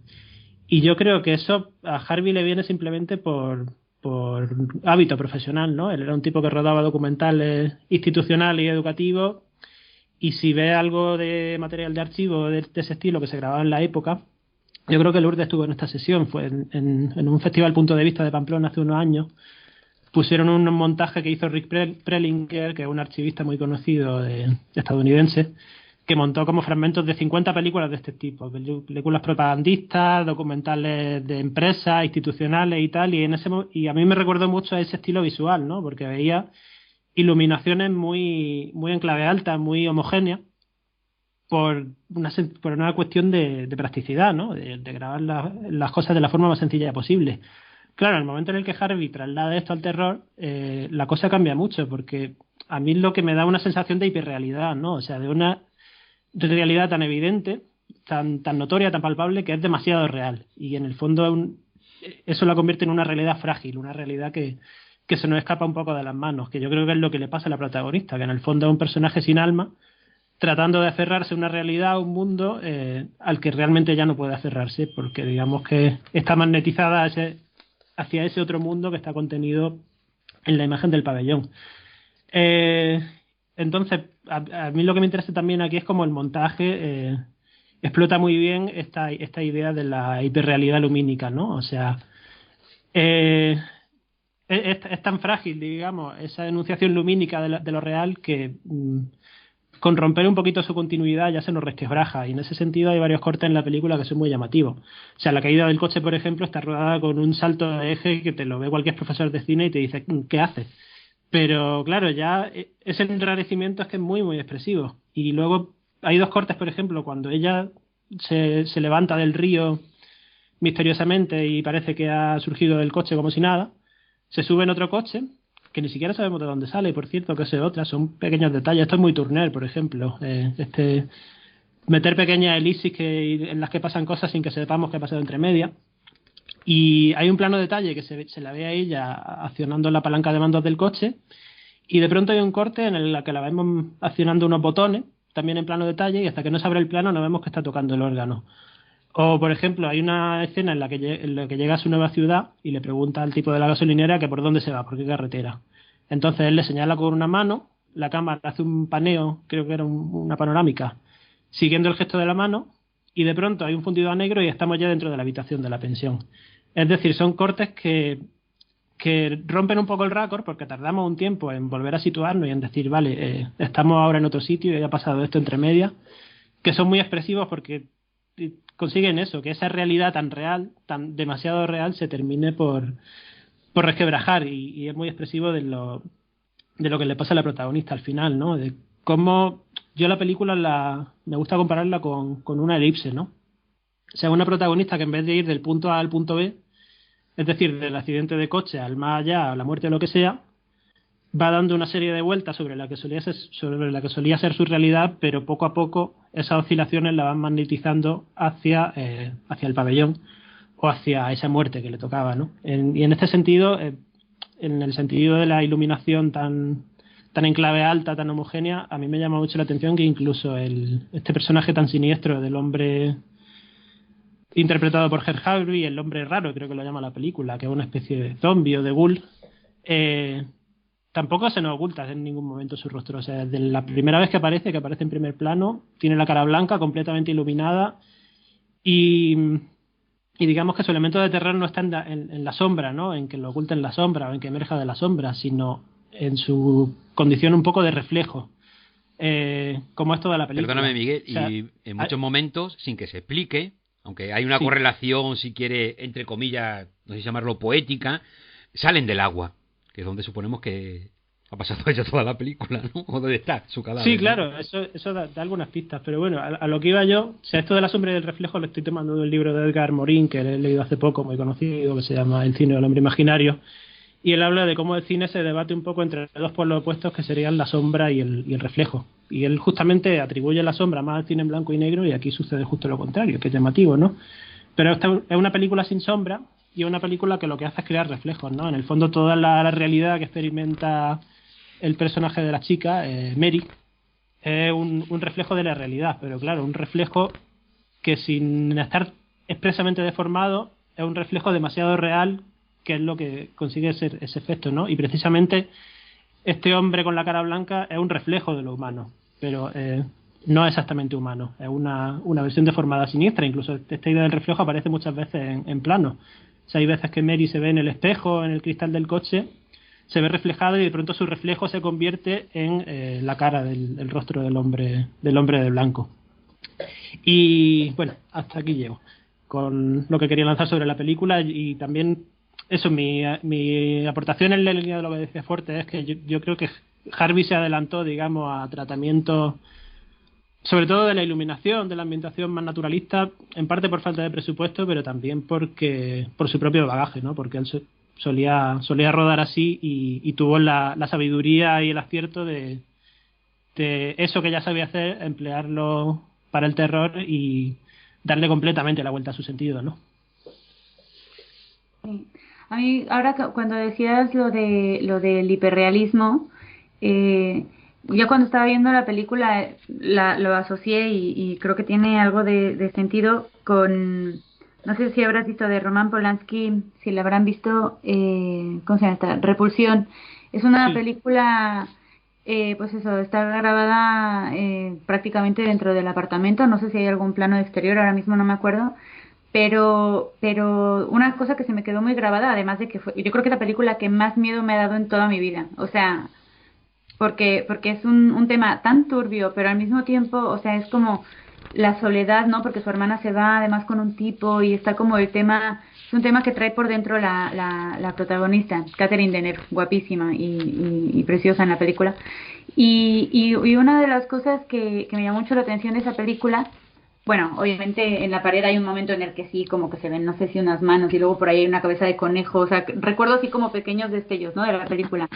y yo creo que eso a Harvey le viene simplemente por hábito profesional, ¿no? Él era un tipo que rodaba documentales institucionales y educativos, y si ve algo de material de archivo de ese estilo que se grababa en la época, yo creo que Lourdes estuvo en esta sesión, fue en un festival Punto de Vista de Pamplona hace unos años, pusieron un montaje que hizo Rick Prelinger, que es un archivista muy conocido estadounidense, que montó como fragmentos de 50 películas de este tipo, películas propagandistas, documentales de empresas, institucionales y tal, y a mí me recordó mucho a ese estilo visual, ¿no? Porque veía iluminaciones muy, muy en clave alta, muy homogéneas, por una cuestión de practicidad, ¿no? De grabar las cosas de la forma más sencilla posible. Claro, en el momento en el que Harvey traslada esto al terror, la cosa cambia mucho, porque a mí lo que me da una sensación de hiperrealidad, ¿no? O sea, de una realidad tan evidente, tan notoria, tan palpable, que es demasiado real. Y en el fondo eso la convierte en una realidad frágil, una realidad que se nos escapa un poco de las manos, que yo creo que es lo que le pasa a la protagonista, que en el fondo es un personaje sin alma, tratando de aferrarse a una realidad, a un mundo al que realmente ya no puede aferrarse, porque digamos que está magnetizada hacia ese otro mundo que está contenido en la imagen del pabellón. Eh, entonces, a mí lo que me interesa también aquí es como el montaje explota muy bien esta idea de la hiperrealidad lumínica, ¿no? O sea, eh, es tan frágil, digamos, esa enunciación lumínica de lo real que con romper un poquito su continuidad ya se nos resquebraja, y en ese sentido hay varios cortes en la película que son muy llamativos. O sea, la caída del coche, por ejemplo, está rodada con un salto de eje que te lo ve cualquier profesor de cine y te dice, ¿qué haces? Pero claro, ya ese enrarecimiento es que es muy, muy expresivo. Y luego hay dos cortes, por ejemplo, cuando ella se levanta del río misteriosamente y parece que ha surgido del coche como si nada, se sube en otro coche, que ni siquiera sabemos de dónde sale, por cierto, que esa es otra, son pequeños detalles. Esto es muy Turner, por ejemplo. meter pequeñas elipsis en las que pasan cosas sin que sepamos qué ha pasado entre medias. Y hay un plano detalle que se la ve a ella accionando la palanca de mandos del coche, y de pronto hay un corte en el que la vemos accionando unos botones, también en plano detalle, y hasta que no se abre el plano no vemos que está tocando el órgano. O, por ejemplo, hay una escena en la que llega a su nueva ciudad y le pregunta al tipo de la gasolinera que por dónde se va, por qué carretera. Entonces él le señala con una mano, la cámara hace un paneo, creo que era una panorámica, siguiendo el gesto de la mano, y de pronto hay un fundido a negro y estamos ya dentro de la habitación de la pensión. Es decir, son cortes que rompen un poco el récord porque tardamos un tiempo en volver a situarnos y en decir, vale, estamos ahora en otro sitio y ha pasado esto entre medias, que son muy expresivos porque consiguen eso, que esa realidad tan real, tan demasiado real, se termine por resquebrajar, y es muy expresivo de lo que le pasa a la protagonista al final, ¿no? De cómo yo la película me gusta compararla con una elipse, ¿no? O sea, una protagonista que en vez de ir del punto A al punto B, es decir, del accidente de coche al más allá, a la muerte o lo que sea, va dando una serie de vueltas sobre la que solía ser su realidad, pero poco a poco esas oscilaciones la van magnetizando hacia el pabellón o hacia esa muerte que le tocaba, ¿no? Y en este sentido, en el sentido de la iluminación tan en clave alta, tan homogénea, a mí me llama mucho la atención que incluso este personaje tan siniestro del hombre interpretado por Herb Harvey, el hombre raro, creo que lo llama la película, que es una especie de zombie o de ghoul, tampoco se nos oculta en ningún momento su rostro. O sea, desde la primera vez que aparece en primer plano, tiene la cara blanca, completamente iluminada, y digamos que su elemento de terror no está en la sombra, ¿no? En que lo oculte en la sombra o en que emerja de la sombra, sino en su condición un poco de reflejo, como es toda la película. Perdóname, Miguel, o sea, y en muchos momentos, sin que se explique, aunque hay una correlación, si quiere, entre comillas, no sé si llamarlo poética, salen del agua, que es donde suponemos que ha pasado ella toda la película, ¿no? O dónde está su cadáver. Sí, claro, ¿no? Eso da algunas pistas, pero bueno, a lo que iba yo, o sea, esto de la sombra y del reflejo lo estoy tomando del libro de Edgar Morin, que he leído hace poco, muy conocido, que se llama El cine del hombre imaginario, y él habla de cómo el cine se debate un poco entre dos polos opuestos que serían la sombra y el reflejo. Y él justamente atribuye la sombra más al cine en blanco y negro, y aquí sucede justo lo contrario, que es llamativo, ¿no? Pero esta es una película sin sombra y es una película que lo que hace es crear reflejos, ¿no? En el fondo toda la realidad que experimenta el personaje de la chica, Mary, es un reflejo de la realidad, pero claro, un reflejo que sin estar expresamente deformado es un reflejo demasiado real, que es lo que consigue ese efecto, ¿no? Y precisamente este hombre con la cara blanca es un reflejo de lo humano, pero no exactamente humano, es una versión deformada siniestra. Incluso esta idea del reflejo aparece muchas veces en plano. O sea, hay veces que Mary se ve en el espejo, en el cristal del coche, se ve reflejado y de pronto su reflejo se convierte en la cara del rostro del hombre de blanco. Y bueno, hasta aquí llego con lo que quería lanzar sobre la película. Y también eso, mi aportación en la línea de lo que decía Forte es que yo creo que Harvey se adelantó, digamos, a tratamientos sobre todo de la iluminación, de la ambientación más naturalista, en parte por falta de presupuesto, pero también por su propio bagaje, ¿no? Porque él solía rodar así y tuvo la sabiduría y el acierto de eso que ya sabía hacer, emplearlo para el terror y darle completamente la vuelta a su sentido, ¿no? Sí. A mí, ahora cuando decías lo del hiperrealismo, yo cuando estaba viendo la película lo asocié y creo que tiene algo de sentido con, no sé si habrás visto de Roman Polanski, si la habrán visto, ¿cómo se llama esta? Repulsión. Es una película, pues eso, está grabada prácticamente dentro del apartamento, no sé si hay algún plano de exterior, ahora mismo no me acuerdo, pero una cosa que se me quedó muy grabada, además de que yo creo que es la película que más miedo me ha dado en toda mi vida, o sea, porque es un tema tan turbio, pero al mismo tiempo, o sea, es como la soledad, ¿no? Porque su hermana se va además con un tipo y está como es un tema que trae por dentro la protagonista, Catherine Deneuve, guapísima y preciosa en la película. Y una de las cosas que me llamó mucho la atención de esa película, bueno, obviamente en la pared hay un momento en el que sí, como que se ven, no sé si unas manos y luego por ahí hay una cabeza de conejo, o sea, recuerdo así como pequeños destellos, ¿no? De la película.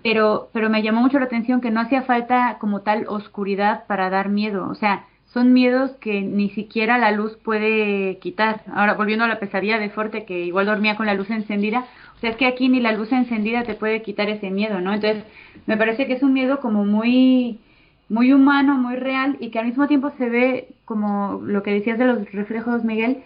Pero me llamó mucho la atención que no hacía falta como tal oscuridad para dar miedo, o sea, son miedos que ni siquiera la luz puede quitar. Ahora, volviendo a la pesadilla de Forte, que igual dormía con la luz encendida, o sea, es que aquí ni la luz encendida te puede quitar ese miedo, ¿no? Entonces, me parece que es un miedo como muy, muy humano, muy real, y que al mismo tiempo se ve, como lo que decías de los reflejos, Miguel,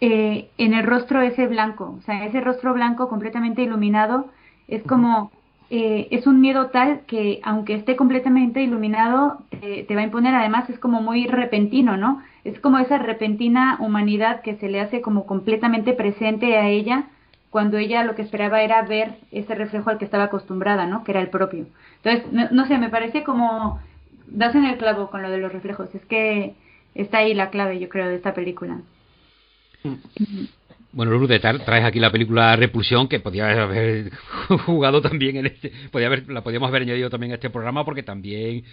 en el rostro ese blanco, o sea, ese rostro blanco completamente iluminado, es como, es un miedo tal que aunque esté completamente iluminado, te va a imponer. Además es como muy repentino, ¿no? Es como esa repentina humanidad que se le hace como completamente presente a ella, cuando ella lo que esperaba era ver ese reflejo al que estaba acostumbrada, ¿no? Que era el propio. Entonces, no sé, me parece como, das en el clavo con lo de los reflejos, es que está ahí la clave, yo creo, de esta película. Bueno, Lourdes, traes aquí la película Repulsión, que podía haber jugado también en este, la podíamos haber añadido también a este programa, porque también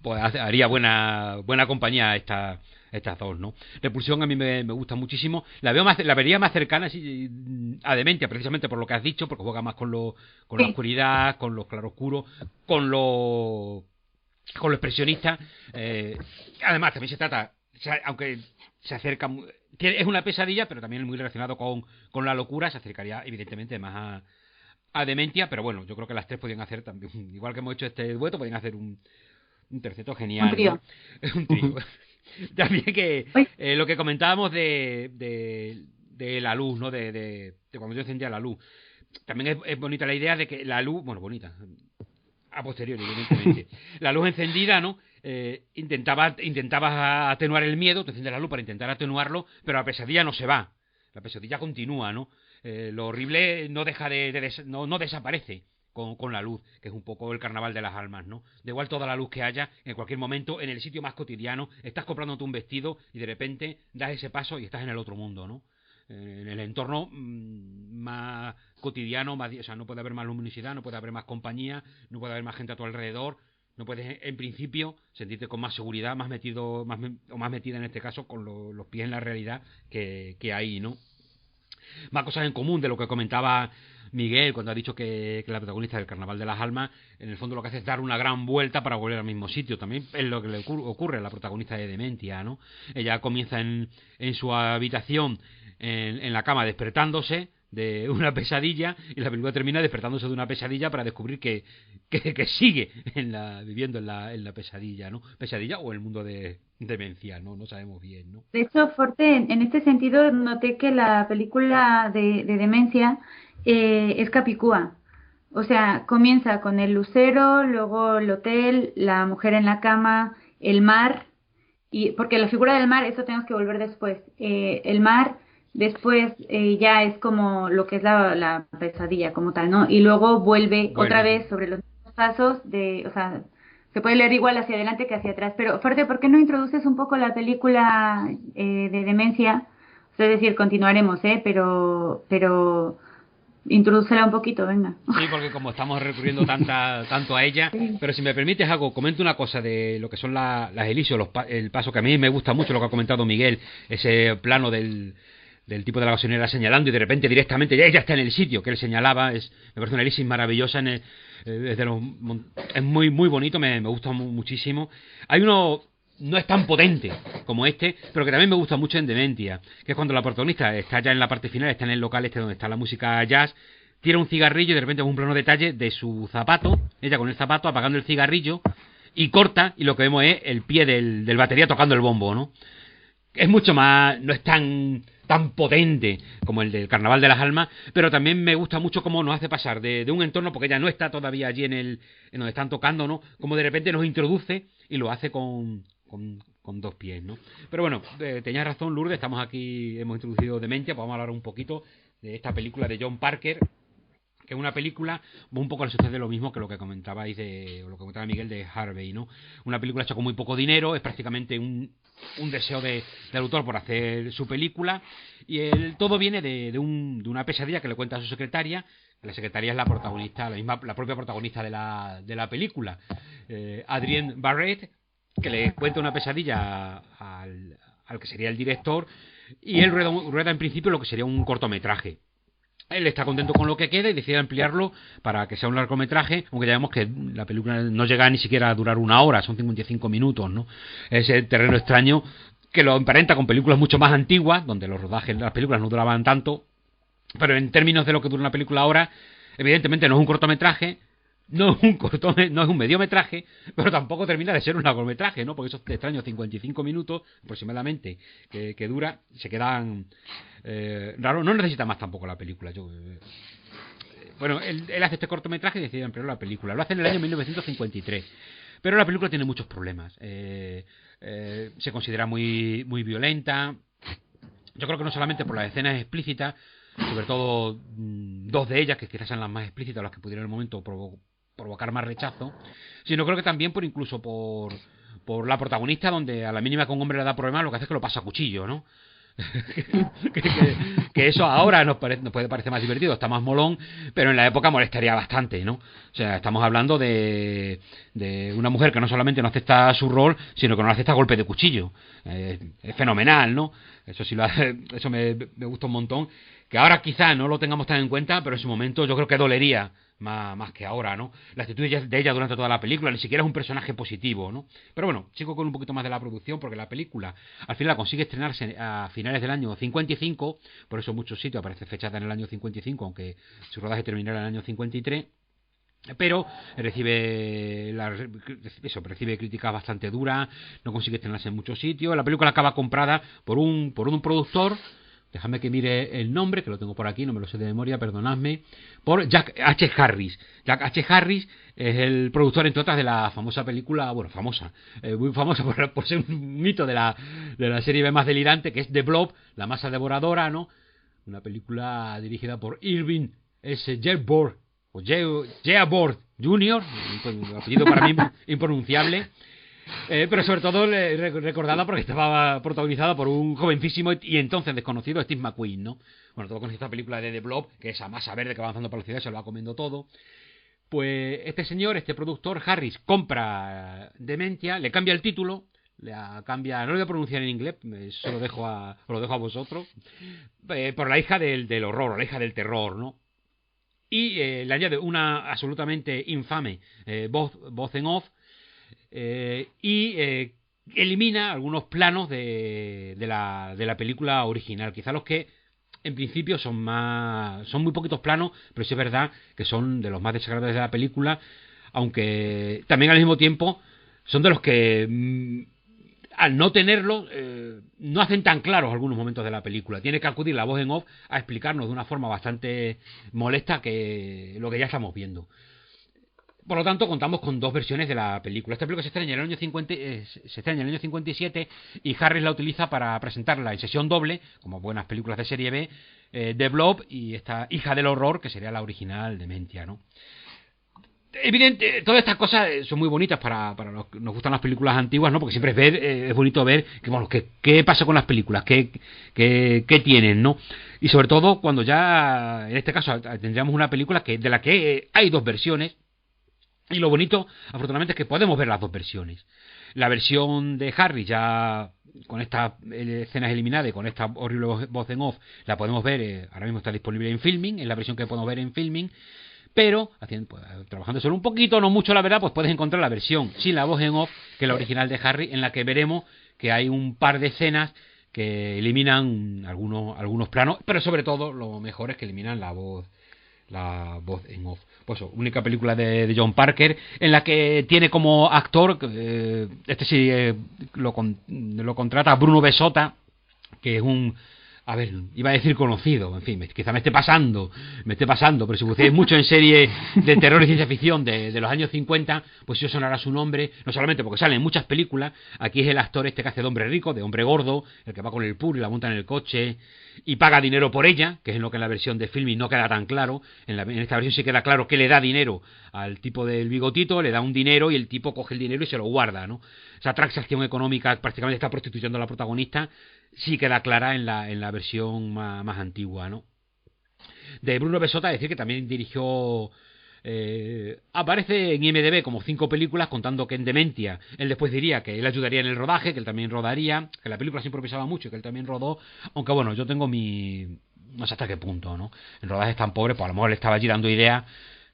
pues, haría buena compañía estas dos, ¿no? Repulsión a mí me gusta muchísimo, la vería más cercana a Dementia, precisamente por lo que has dicho, porque juega más con la oscuridad, con los claroscuros, con lo expresionista. Además también se trata, o sea, aunque se acerca, es una pesadilla, pero también muy relacionado con la locura, se acercaría evidentemente más a Dementia, pero bueno, yo creo que las tres podían hacer también, igual que hemos hecho este dueto, podían hacer un terceto genial, un trío, ¿no? Un trío. También que lo que comentábamos de la luz, ¿no? De cuando yo encendía la luz, también es bonita la idea de que la luz, bueno, bonita a posteriori, evidentemente, la luz encendida, ¿no? Intentabas atenuar el miedo, te enciendes la luz para intentar atenuarlo, pero la pesadilla no se va, la pesadilla continúa, ¿no? Lo horrible no deja no desaparece con la luz, que es un poco el carnaval de las almas, ¿no? Da igual toda la luz que haya, en cualquier momento, en el sitio más cotidiano, estás comprándote un vestido y de repente das ese paso y estás en el otro mundo, ¿no? En el entorno más cotidiano, o sea, no puede haber más luminosidad, no puede haber más compañía, no puede haber más gente a tu alrededor, no puedes, en principio, sentirte con más seguridad, más metida en este caso, con los pies en la realidad que hay, ¿no? Más cosas en común de lo que comentaba Miguel cuando ha dicho que la protagonista del Carnaval de las Almas, en el fondo lo que hace es dar una gran vuelta para volver al mismo sitio. También es lo que le ocurre a la protagonista de Dementia, ¿no? Ella comienza en su habitación, en la cama, despertándose de una pesadilla, y la película termina despertándose de una pesadilla para descubrir que sigue viviendo en la pesadilla, ¿no? Pesadilla o el mundo de demencia, ¿no? No sabemos bien, ¿no? De hecho, Forte, en este sentido noté que la película de Demencia es capicúa. O sea, comienza con el lucero, luego el hotel, la mujer en la cama, el mar, y porque la figura del mar, eso tenemos que volver después. El mar, después ya es como lo que es la pesadilla como tal, ¿no? Y luego vuelve otra vez sobre los mismos pasos o sea, se puede leer igual hacia adelante que hacia atrás. Pero, Fuerte, ¿por qué no introduces un poco la película de Demencia? O sea, es decir, continuaremos, pero introdúcela un poquito, venga. Sí, porque como estamos recurriendo tanto a ella, sí. Pero si me permites, comento una cosa de lo que son las elipsis, el paso, que a mí me gusta mucho lo que ha comentado Miguel, ese plano del tipo de la gasolinera señalando y de repente directamente ella está en el sitio que él señalaba. Me parece una elipsis maravillosa, es muy muy bonito, me gusta muchísimo. Hay uno, no es tan potente como este, pero que también me gusta mucho en Dementia, que es cuando la protagonista está ya en la parte final, está en el local donde está la música jazz, tira un cigarrillo y de repente es un plano detalle de su zapato, ella con el zapato apagando el cigarrillo, y corta, y lo que vemos es el pie del batería tocando el bombo, ¿no? Es mucho más, no es tan potente como el del Carnaval de las Almas, pero también me gusta mucho cómo nos hace pasar de un entorno, porque ella no está todavía allí en donde están tocando, ¿no? Como de repente nos introduce y lo hace con dos pies, ¿no? Pero bueno, tenías razón, Lourdes, estamos aquí, hemos introducido Dementia, pues vamos a hablar un poquito de esta película de John Parker, que es una película, un poco le sucede lo mismo que lo que comentabais o lo que comentaba Miguel de Harvey, ¿no? Una película hecha con muy poco dinero, es prácticamente un deseo del autor por hacer su película, y todo viene de una pesadilla que le cuenta a su secretaria. La secretaria es la protagonista, la propia protagonista de la película, Adrienne Barrett, que le cuenta una pesadilla al que sería el director, y él rueda en principio lo que sería un cortometraje. él está contento con lo que queda y decide ampliarlo para que sea un largometraje, aunque ya vemos que la película no llega ni siquiera a durar 1 hora, son 55 minutos, ¿no? Ese terreno extraño que lo emparenta con películas mucho más antiguas, donde los rodajes de las películas no duraban tanto, pero en términos de lo que dura una película ahora, evidentemente no es un cortometraje, no es un mediometraje, pero tampoco termina de ser un largometraje, ¿no? Porque esos extraños 55 minutos aproximadamente que dura, se quedan raros. No necesita más tampoco la película. Bueno, él hace este cortometraje y decide ampliar la película. Lo hace en el año 1953. Pero la película tiene muchos problemas. Se considera muy, muy violenta. Yo creo que no solamente por las escenas explícitas, sobre todo 2 de ellas, que quizás sean las más explícitas, las que pudieron en el momento provocar más rechazo, sino creo que también incluso por la protagonista, donde a la mínima que un hombre le da problemas, lo que hace es que lo pasa a cuchillo, ¿no? que eso ahora nos puede parecer más divertido, está más molón, pero en la época molestaría bastante, ¿no? O sea, estamos hablando de una mujer que no solamente no acepta su rol, sino que no acepta golpe de cuchillo. Es fenomenal, ¿no? Eso sí eso me gusta un montón. Que ahora quizá no lo tengamos tan en cuenta, pero en su momento yo creo que dolería más que ahora, ¿no? La actitud de ella durante toda la película ni siquiera es un personaje positivo, ¿no? Pero bueno, sigo con un poquito más de la producción, porque la película al final consigue estrenarse a finales del año 55, por eso en muchos sitios aparece fechada en el año 55, aunque su rodaje terminará en el año 53. Pero recibe críticas bastante duras, no consigue estrenarse en muchos sitios. La película acaba comprada por un productor. Déjame que mire el nombre, que lo tengo por aquí, no me lo sé de memoria, perdonadme. Por Jack H. Harris. Jack H. Harris es el productor, entre otras, de la famosa película, bueno, muy famosa por ser un mito de la serie B más delirante, que es The Blob, la masa devoradora, ¿no? Una película dirigida por Irving S. Jelborg, o Jeaborg Jr., un apellido para mí impronunciable. Pero sobre todo recordada porque estaba protagonizada por un jovencísimo y entonces desconocido Steve McQueen, ¿no? Bueno, todo con esta película de The Blob, que esa masa verde que va avanzando por la ciudad se lo va comiendo todo. Pues este productor, Harris, compra Dementia, le cambia el título, no lo voy a pronunciar en inglés, eso lo dejo a vosotros, por la hija del horror, la hija del terror, ¿no? Y le añade una absolutamente infame voz en off, y elimina algunos planos de la película original, quizá los que en principio son muy poquitos planos, pero sí es verdad que son de los más desagradables de la película, aunque también al mismo tiempo son de los que al no tenerlo no hacen tan claros algunos momentos de la película. Tiene que acudir la voz en off a explicarnos de una forma bastante molesta que lo que ya estamos viendo. Por lo tanto, contamos con 2 versiones de la película. Esta película se estrena en el año 57 y Harris la utiliza para presentarla en sesión doble, como buenas películas de serie B, The Blob y esta Hija del Horror, que sería la original Dementia, ¿no? Evidente, todas estas cosas son muy bonitas para los que nos gustan las películas antiguas, ¿no? Porque siempre es bonito ver qué pasa con las películas, qué tienen, ¿no? Y sobre todo cuando ya, en este caso, tendríamos una película de la que hay 2 versiones. Y lo bonito, afortunadamente, es que podemos ver las 2 versiones. La versión de Harry, ya con estas escenas eliminadas y con esta horrible voz en off, la podemos ver, ahora mismo está disponible en Filming, es la versión que podemos ver en Filming, pero trabajando solo un poquito, no mucho la verdad, pues puedes encontrar la versión sin la voz en off, que es la original de Harry, en la que veremos que hay un par de escenas que eliminan algunos planos, pero sobre todo lo mejor es que eliminan la voz en off. Pues única película de John Parker en la que tiene como actor, lo contrata Bruno Besota, que es iba a decir conocido, en fin, quizá me esté pasando, pero si buscáis mucho en serie de terror y ciencia ficción de los años 50, pues eso sonará su nombre, no solamente porque sale en muchas películas, aquí es el actor que hace de hombre rico, de hombre gordo, el que va con el puro y la monta en el coche y paga dinero por ella, que es lo que en la versión de Filming no queda tan claro. En esta versión sí queda claro que le da dinero al tipo del bigotito, le da un dinero y el tipo coge el dinero y se lo guarda, ¿no? Esa transacción económica prácticamente está prostituyendo a la protagonista, sí queda clara en la versión más antigua, ¿no? De Bruno Besota, decir que también dirigió... aparece en IMDb como 5 películas, contando que en Dementia él después diría que él ayudaría en el rodaje, que él también rodaría, que la película se improvisaba mucho y que él también rodó, aunque bueno, yo tengo mi no sé hasta qué punto, ¿no? En rodajes tan pobres, pues a lo mejor le estaba allí dando ideas,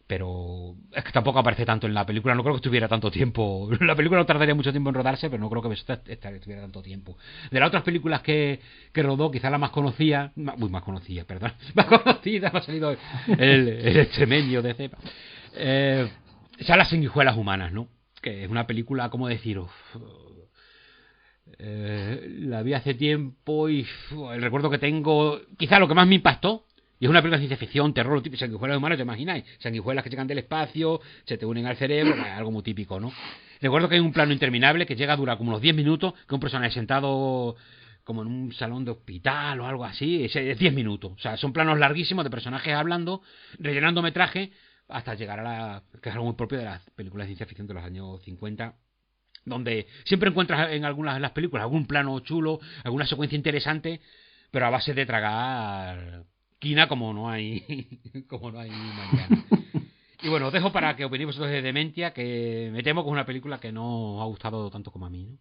pero es que tampoco aparece tanto en la película. No creo que estuviera tanto tiempo. La película no tardaría mucho tiempo en rodarse, pero no creo que estuviera tanto tiempo. De las otras películas que rodó, quizá la más conocida, más conocida, perdón, más conocida, me ha salido el extremeño de cepa. Son Las sanguijuelas humanas, ¿no? Que es una película, ¿cómo deciros? La vi hace tiempo y el recuerdo que tengo, quizá lo que más me impactó, y es una película de ciencia ficción, terror, tipo sanguijuelas humanas, ¿te imagináis? Sanguijuelas que llegan del espacio, se te unen al cerebro, algo muy típico, ¿no? Recuerdo que hay un plano interminable que dura como unos 10 minutos, que un personaje sentado como en un salón de hospital o algo así, es 10 minutos. O sea, son planos larguísimos de personajes hablando, rellenando metraje, hasta llegar que es algo muy propio de las películas de ciencia ficción de los años 50, donde siempre encuentras en algunas de las películas algún plano chulo, alguna secuencia interesante, pero a base de tragar quina como no hay mañana. Y bueno, os dejo para que opinéis vosotros de Dementia, que me temo que es una película que no os ha gustado tanto como a mí, ¿no?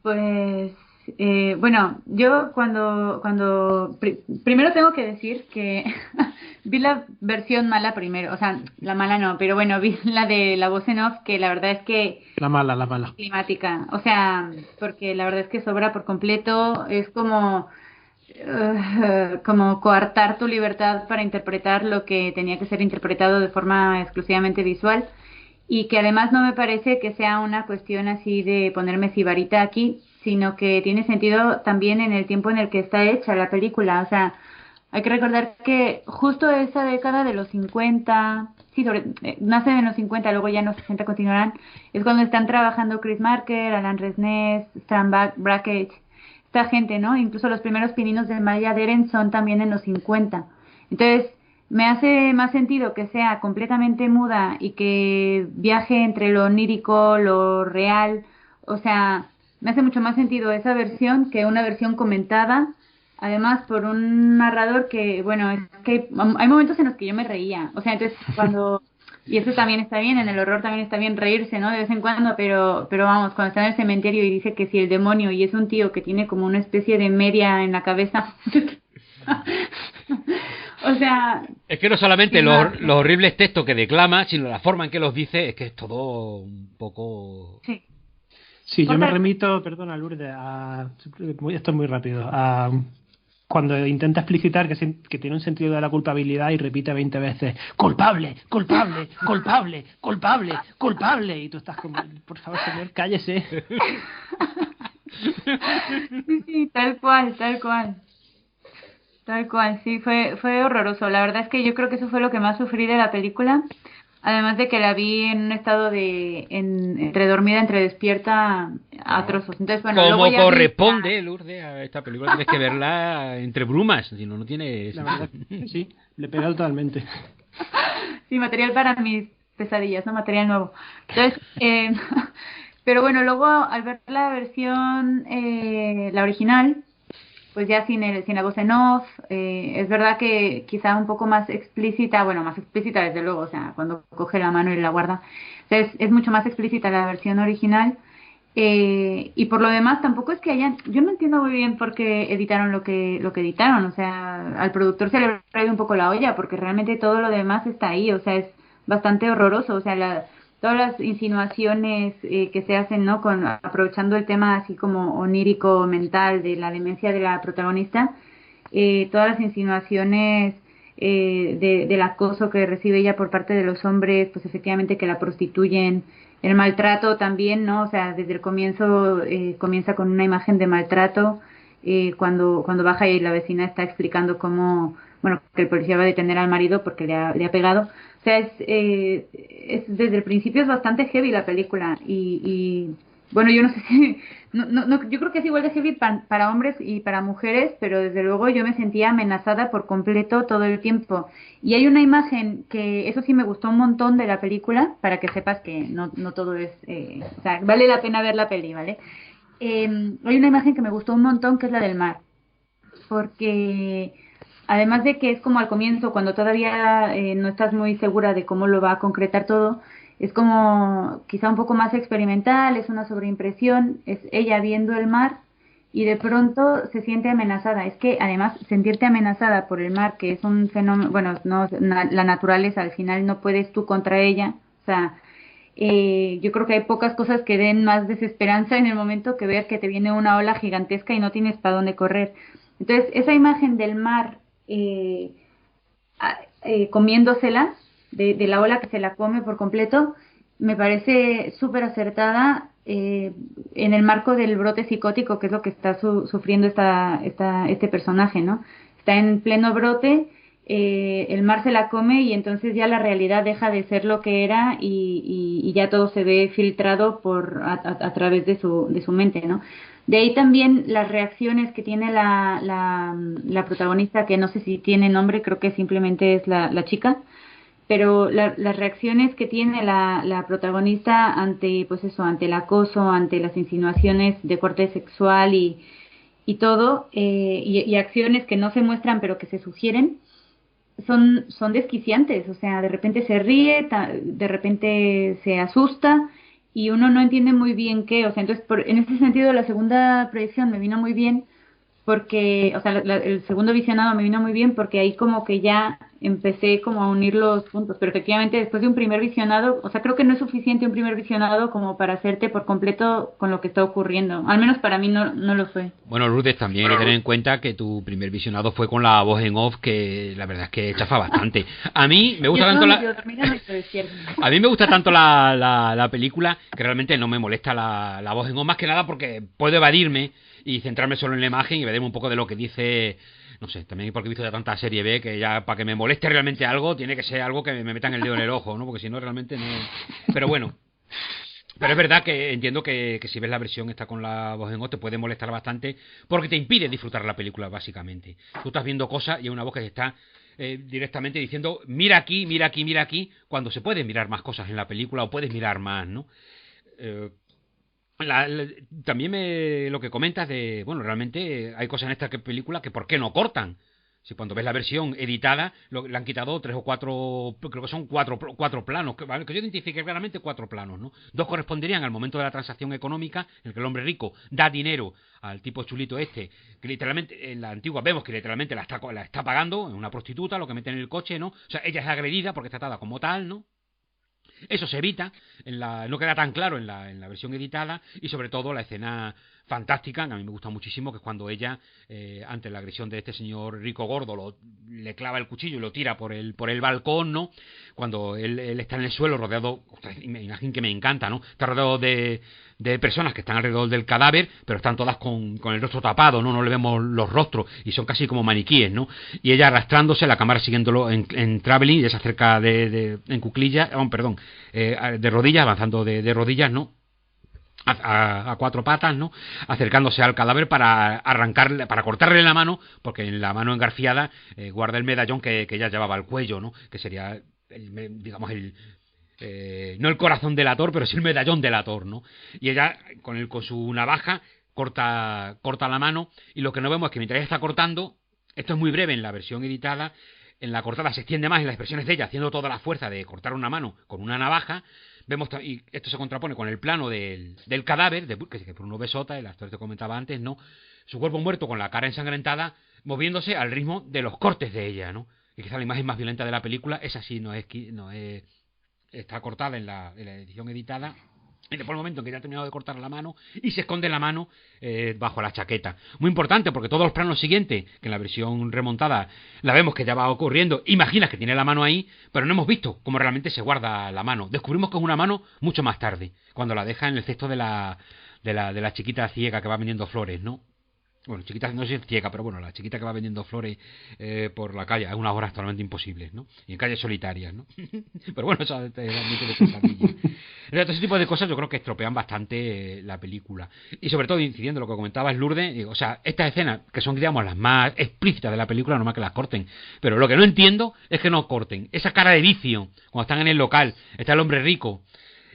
Pues bueno, yo primero tengo que decir que vi la versión mala primero, o sea, la mala no, pero bueno, vi la de la voz en off, que la verdad es que La mala. climática, o sea, porque la verdad es que sobra por completo, es como coartar tu libertad para interpretar lo que tenía que ser interpretado de forma exclusivamente visual. Y que además no me parece que sea una cuestión así de ponerme sibarita aquí, sino que tiene sentido también en el tiempo en el que está hecha la película. O sea, hay que recordar que justo esa década de los 50, sí, nace en los 50, luego ya en los 60 continuarán, es cuando están trabajando Chris Marker, Alan Resnais, Stan Brakhage, esta gente, ¿no? Incluso los primeros pininos de Maya Deren son también en los 50. Entonces, me hace más sentido que sea completamente muda y que viaje entre lo onírico, lo real. O sea, me hace mucho más sentido esa versión que una versión comentada, además por un narrador que, bueno, es que hay momentos en los que yo me reía. O sea, entonces y eso también está bien, en el horror también está bien reírse, ¿no? De vez en cuando, pero vamos, cuando está en el cementerio y dice que si el demonio, y es un tío que tiene como una especie de media en la cabeza. O sea, es que no solamente los horribles textos que declama, sino la forma en que los dice, es que es todo un poco... Sí, yo me remito, perdona Lourdes, esto es muy rápido, a cuando intenta explicitar que tiene un sentido de la culpabilidad y repite 20 veces culpable, culpable, culpable, culpable, culpable, y tú estás como, por favor señor, cállese. Sí, tal cual. Tal cual, sí, fue horroroso. La verdad es que yo creo que eso fue lo que más sufrí de la película. Además de que la vi en un estado entre dormida, entre despierta, a trozos. Entonces, bueno, como corresponde, Lourdes, a esta película tienes que verla entre brumas, si no, no tiene... La verdad, sí, le pega totalmente. Sí, material para mis pesadillas, no material nuevo. Entonces, pero bueno, luego al ver la versión, la original, pues ya sin la voz en off, es verdad que quizá un poco más explícita, bueno, más explícita desde luego, o sea, cuando coge la mano y la guarda, o sea, es mucho más explícita la versión original, y por lo demás tampoco es que yo no entiendo muy bien por qué editaron lo que editaron, o sea, al productor se le ha traído un poco la olla, porque realmente todo lo demás está ahí, o sea, es bastante horroroso, o sea, todas las insinuaciones que se hacen, ¿no? Aprovechando el tema así como onírico mental de la demencia de la protagonista, todas las insinuaciones del acoso que recibe ella por parte de los hombres, pues efectivamente que la prostituyen, el maltrato también, ¿no? O sea, desde el comienzo comienza con una imagen de maltrato, cuando baja y la vecina está explicando cómo, bueno, que el policía va a detener al marido porque le ha pegado. O sea, desde el principio es bastante heavy la película y bueno, yo no sé si, yo creo que es igual de heavy para hombres y para mujeres, pero desde luego yo me sentía amenazada por completo todo el tiempo. Y hay una imagen que, eso sí me gustó un montón de la película, para que sepas que no todo es, o sea, vale la pena ver la peli, ¿vale? Hay una imagen que me gustó un montón, que es la del mar, porque además de que es como al comienzo, cuando todavía no estás muy segura de cómo lo va a concretar todo, es como quizá un poco más experimental, es una sobreimpresión, es ella viendo el mar y de pronto se siente amenazada. Es que además sentirte amenazada por el mar, que es un fenómeno, bueno, no, la naturaleza al final no puedes tú contra ella, o sea, yo creo que hay pocas cosas que den más desesperanza en el momento que ver que te viene una ola gigantesca y no tienes para dónde correr. Entonces, esa imagen del mar comiéndosela, de la ola que se la come por completo, me parece súper acertada en el marco del brote psicótico, que es lo que está sufriendo este personaje, ¿no? Está en pleno brote, el mar se la come y entonces ya la realidad deja de ser lo que era y ya todo se ve filtrado a través de su mente, ¿no? De ahí también las reacciones que tiene la protagonista, que no sé si tiene nombre, creo que simplemente es la chica, pero las reacciones que tiene la protagonista ante, pues eso, ante el acoso, ante las insinuaciones de corte sexual y todo, y acciones que no se muestran pero que se sugieren, son desquiciantes. O sea, de repente se ríe, de repente se asusta y uno no entiende muy bien qué. O sea, entonces, en ese sentido, la segunda proyección me vino muy bien porque, o sea, el segundo visionado me vino muy bien porque ahí como que ya empecé como a unir los puntos, pero efectivamente después de un primer visionado, o sea, creo que no es suficiente un primer visionado como para hacerte por completo con lo que está ocurriendo, al menos para mí no lo fue. Bueno, Lourdes, también hay que tener en cuenta que tu primer visionado fue con la voz en off, que la verdad es que chafa bastante. A mí me gusta tanto a mí me gusta tanto la película que realmente no me molesta la voz en off, más que nada porque puedo evadirme y centrarme solo en la imagen y verme un poco de lo que dice, no sé, también porque he visto ya tanta serie B que ya para que me moleste realmente algo tiene que ser algo que me metan el dedo en el ojo, ¿no? Porque si no realmente no. Pero bueno. Pero es verdad que entiendo que si ves la versión esta con la voz en off te puede molestar bastante porque te impide disfrutar la película básicamente. Tú estás viendo cosas y hay una voz que te está directamente diciendo mira aquí, mira aquí, mira aquí, cuando se pueden mirar más cosas en la película o puedes mirar más, ¿no? Eh, también lo que comentas de, bueno, realmente hay cosas en esta película que ¿por qué no cortan? Si cuando ves la versión editada le han quitado 3 o 4, creo que son cuatro planos, ¿vale? Que yo identifique claramente 4 planos, ¿no? 2 corresponderían al momento de la transacción económica, en el que el hombre rico da dinero al tipo chulito este, que literalmente en la antigua vemos que literalmente la está pagando, en una prostituta, lo que mete en el coche, ¿no? O sea, ella es agredida porque está tratada como tal, ¿no? Eso se evita, no queda tan claro en la versión editada y sobre todo la escena fantástica, que a mí me gusta muchísimo, que es cuando ella, ante la agresión de este señor rico gordo, le clava el cuchillo y lo tira por el balcón, ¿no? Cuando él está en el suelo rodeado, imagino que me encanta, ¿no? Está rodeado de personas que están alrededor del cadáver, pero están todas con el rostro tapado, ¿no? No le vemos los rostros y son casi como maniquíes, ¿no? Y ella arrastrándose, la cámara siguiéndolo en traveling, ella se acerca en cuclillas, perdón, de rodillas, avanzando de rodillas, ¿no? A 4 patas, ¿no? Acercándose al cadáver para arrancarle, para cortarle la mano, porque en la mano engarfiada guarda el medallón que ella llevaba al cuello, ¿no? Que sería, digamos, no el corazón delator, pero sí el medallón delator, ¿no? Y ella, con su navaja, corta la mano, y lo que no vemos es que mientras ella está cortando, esto es muy breve en la versión editada, en la cortada se extiende más en las expresiones de ella, haciendo toda la fuerza de cortar una mano con una navaja. Vemos, y esto se contrapone con el plano del cadáver, que Bruno Besota, el actor que te comentaba antes, ¿no? Su cuerpo muerto con la cara ensangrentada, moviéndose al ritmo de los cortes de ella, ¿no? Y quizá la imagen más violenta de la película es así, está cortada en la edición editada. Y después el momento en que ya ha terminado de cortar la mano y se esconde la mano bajo la chaqueta. Muy importante porque todos los planos siguientes, que en la versión remontada la vemos que ya va ocurriendo, imaginas que tiene la mano ahí, pero no hemos visto cómo realmente se guarda la mano. Descubrimos que es una mano mucho más tarde, cuando la deja en el cesto de la chiquita ciega que va vendiendo flores, ¿no? Bueno, chiquita, no sé si es ciega, pero bueno, la chiquita que va vendiendo flores por la calle a unas horas totalmente imposibles, ¿no? Y en calles solitarias, ¿no? Pero bueno, eso es realmente de pesadilla. Todo ese tipo de cosas yo creo que estropean bastante la película. Y sobre todo, incidiendo en lo que comentabas, Lourdes, o sea, estas escenas, que son, digamos, las más explícitas de la película, no más que las corten. Pero lo que no entiendo es que no corten. Esa cara de vicio, cuando están en el local, está el hombre rico,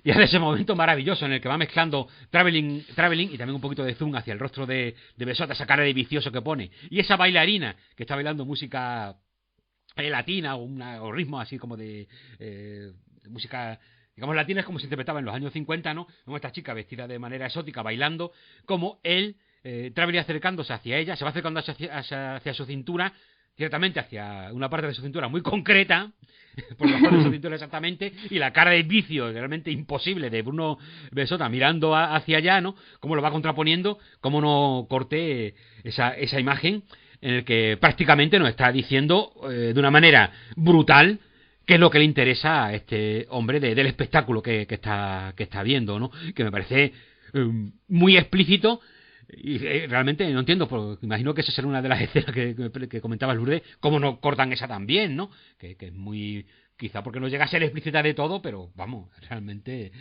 y hace ese momento maravilloso en el que va mezclando traveling y también un poquito de zoom hacia el rostro de Besota, esa cara de vicioso que pone. Y esa bailarina que está bailando música latina o ritmo así como de música, digamos, latina, es como se interpretaba en los años 50, ¿no? Como esta chica vestida de manera exótica bailando, como él Traveler acercándose hacia ella, se va acercando hacia su cintura, ciertamente hacia una parte de su cintura muy concreta, por debajo de su cintura exactamente, y la cara de vicio realmente imposible de Bruno Besota mirando hacia allá, ¿no? Cómo lo va contraponiendo, cómo no corte esa imagen en el que prácticamente nos está diciendo de una manera brutal qué es lo que le interesa a este hombre del espectáculo que está viendo, ¿no? Que me parece muy explícito. Y realmente no entiendo, porque imagino que esa será una de las escenas que comentabas, Lourdes, cómo no cortan esa también, ¿no? Que es muy... Quizá porque no llega a ser explícita de todo, pero vamos, realmente...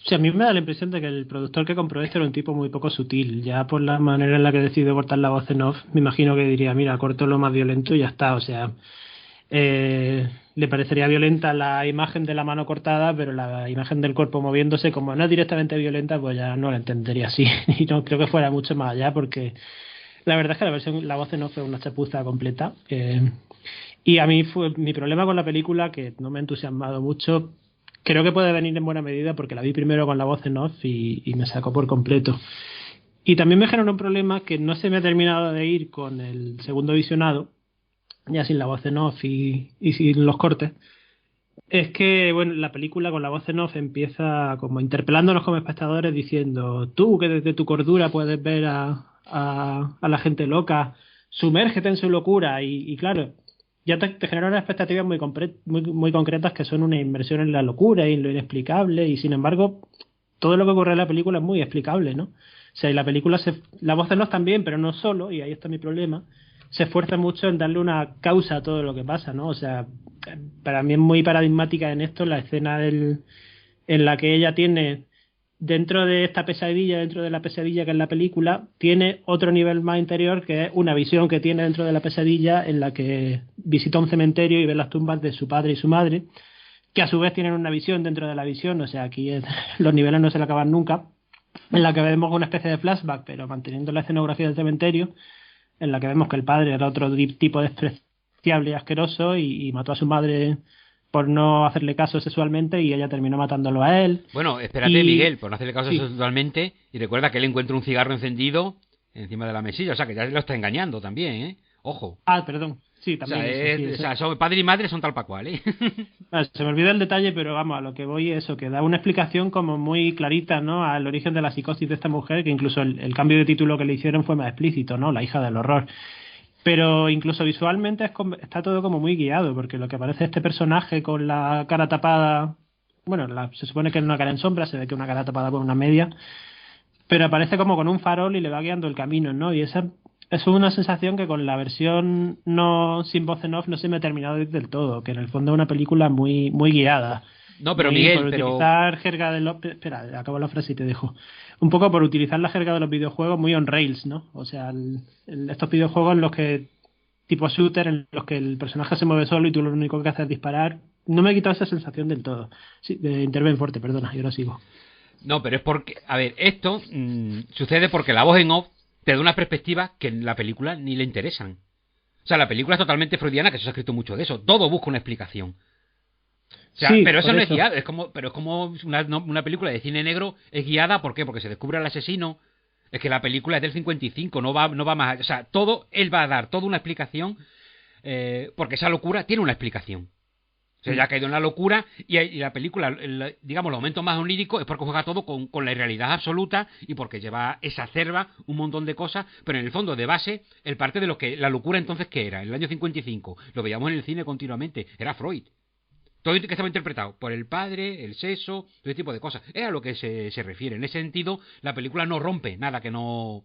Sí, a mí me da la impresión de que el productor que compró esto era un tipo muy poco sutil. Ya por la manera en la que decidió cortar la voz en off, me imagino que diría, mira, corto lo más violento y ya está. O sea, le parecería violenta la imagen de la mano cortada, pero la imagen del cuerpo moviéndose, como no es directamente violenta, pues ya no la entendería así. Y no creo que fuera mucho más allá, porque la verdad es que la voz en off fue una chapuza completa. Y a mí fue mi problema con la película, que no me ha entusiasmado mucho. Creo que puede venir en buena medida porque la vi primero con la voz en off y me sacó por completo. Y también me generó un problema que no se me ha terminado de ir con el segundo visionado, ya sin la voz en off y sin los cortes. Es que, bueno, la película con la voz en off empieza como interpelándonos como espectadores diciendo, tú que desde tu cordura puedes ver a la gente loca, sumérgete en su locura y claro, ya te genera unas expectativas muy concretas que son una inmersión en la locura y en lo inexplicable y sin embargo todo lo que ocurre en la película es muy explicable, ¿no? O sea, y la película, la voz en off también, pero no solo, y ahí está mi problema, se esfuerza mucho en darle una causa a todo lo que pasa, ¿no? O sea, para mí es muy paradigmática en esto la escena en la que ella tiene dentro de esta pesadilla, dentro de la pesadilla que es la película, tiene otro nivel más interior que es una visión que tiene dentro de la pesadilla en la que visita un cementerio y ve las tumbas de su padre y su madre, que a su vez tienen una visión dentro de la visión, o sea, aquí los niveles no se le acaban nunca, en la que vemos una especie de flashback, pero manteniendo la escenografía del cementerio, en la que vemos que el padre era otro tipo despreciable y asqueroso y mató a su madre por no hacerle caso sexualmente y ella terminó matándolo a él. Bueno, espérate, Miguel, por no hacerle caso sexualmente, y recuerda que él encuentra un cigarro encendido encima de la mesilla, o sea que ya lo está engañando también, ¿eh? Ojo. Ah, perdón. Sí, también. O sea, padre y madre son tal para cual, ¿eh? Se me olvida el detalle, pero vamos, a lo que voy es eso, que da una explicación como muy clarita, ¿no? Al origen de la psicosis de esta mujer, que incluso el cambio de título que le hicieron fue más explícito, ¿no? La hija del horror. Pero incluso visualmente está todo como muy guiado, porque lo que aparece este personaje con la cara tapada, bueno, se supone que es una cara en sombra, se ve que es una cara tapada con una media, pero aparece como con un farol y le va guiando el camino, ¿no? Y esa es una sensación que con la versión no sin voz en off no se me ha terminado de ir del todo, que en el fondo es una película muy muy guiada. No, pero Miguel, por utilizar jerga de los... Espera, acabo la frase y te dejo. Un poco por utilizar la jerga de los videojuegos muy on rails, ¿no? O sea, estos videojuegos en los que tipo shooter, en los que el personaje se mueve solo y tú lo único que haces es disparar. No me he quitado esa sensación del todo. Sí, interven fuerte, perdona, y ahora sigo. No, pero es porque, a ver, esto sucede porque la voz en off te da una perspectiva que en la película ni le interesan. O sea, la película es totalmente freudiana, que se ha escrito mucho de eso. Todo busca una explicación. O sea, sí, pero eso no es guiado, pero es como una película de cine negro es guiada, ¿por qué? Porque se descubre al asesino. Es que la película es del 55, no va más allá. O sea, él va a dar toda una explicación, porque esa locura tiene una explicación. O sea, ya ha caído en la locura y la película, digamos, los momentos más oníricos es porque juega todo con la irrealidad absoluta y porque exacerba un montón de cosas, pero en el fondo, de base, el parte de lo que la locura entonces, ¿qué era? En el año 55, lo veíamos en el cine continuamente, era Freud. Todo que estaba interpretado por el padre, el sexo, todo ese tipo de cosas. Es a lo que se refiere. En ese sentido, la película no rompe nada que no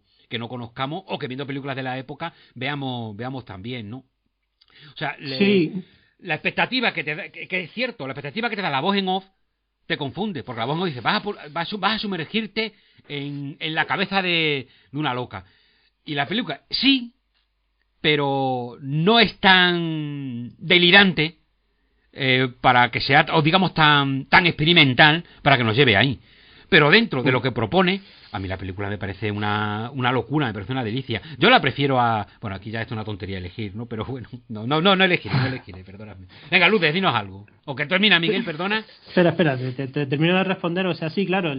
conozcamos o que viendo películas de la época veamos también, ¿no? O sea, la expectativa que te da, que es cierto, la expectativa que te da la voz en off te confunde, porque la voz en off dice, vas a sumergirte en la cabeza de una loca. Y la película, sí, pero no es tan delirante para que sea, o digamos, tan experimental para que nos lleve ahí. Pero dentro de lo que propone, a mí la película me parece una locura, me parece una delicia. Yo la prefiero a... Bueno, aquí ya es una tontería elegir, ¿no? Pero bueno, no elegiré, perdóname. Venga, Lourdes, dinos algo. O que termina, Miguel, perdona. Espera, te termino de responder. O sea, sí, claro,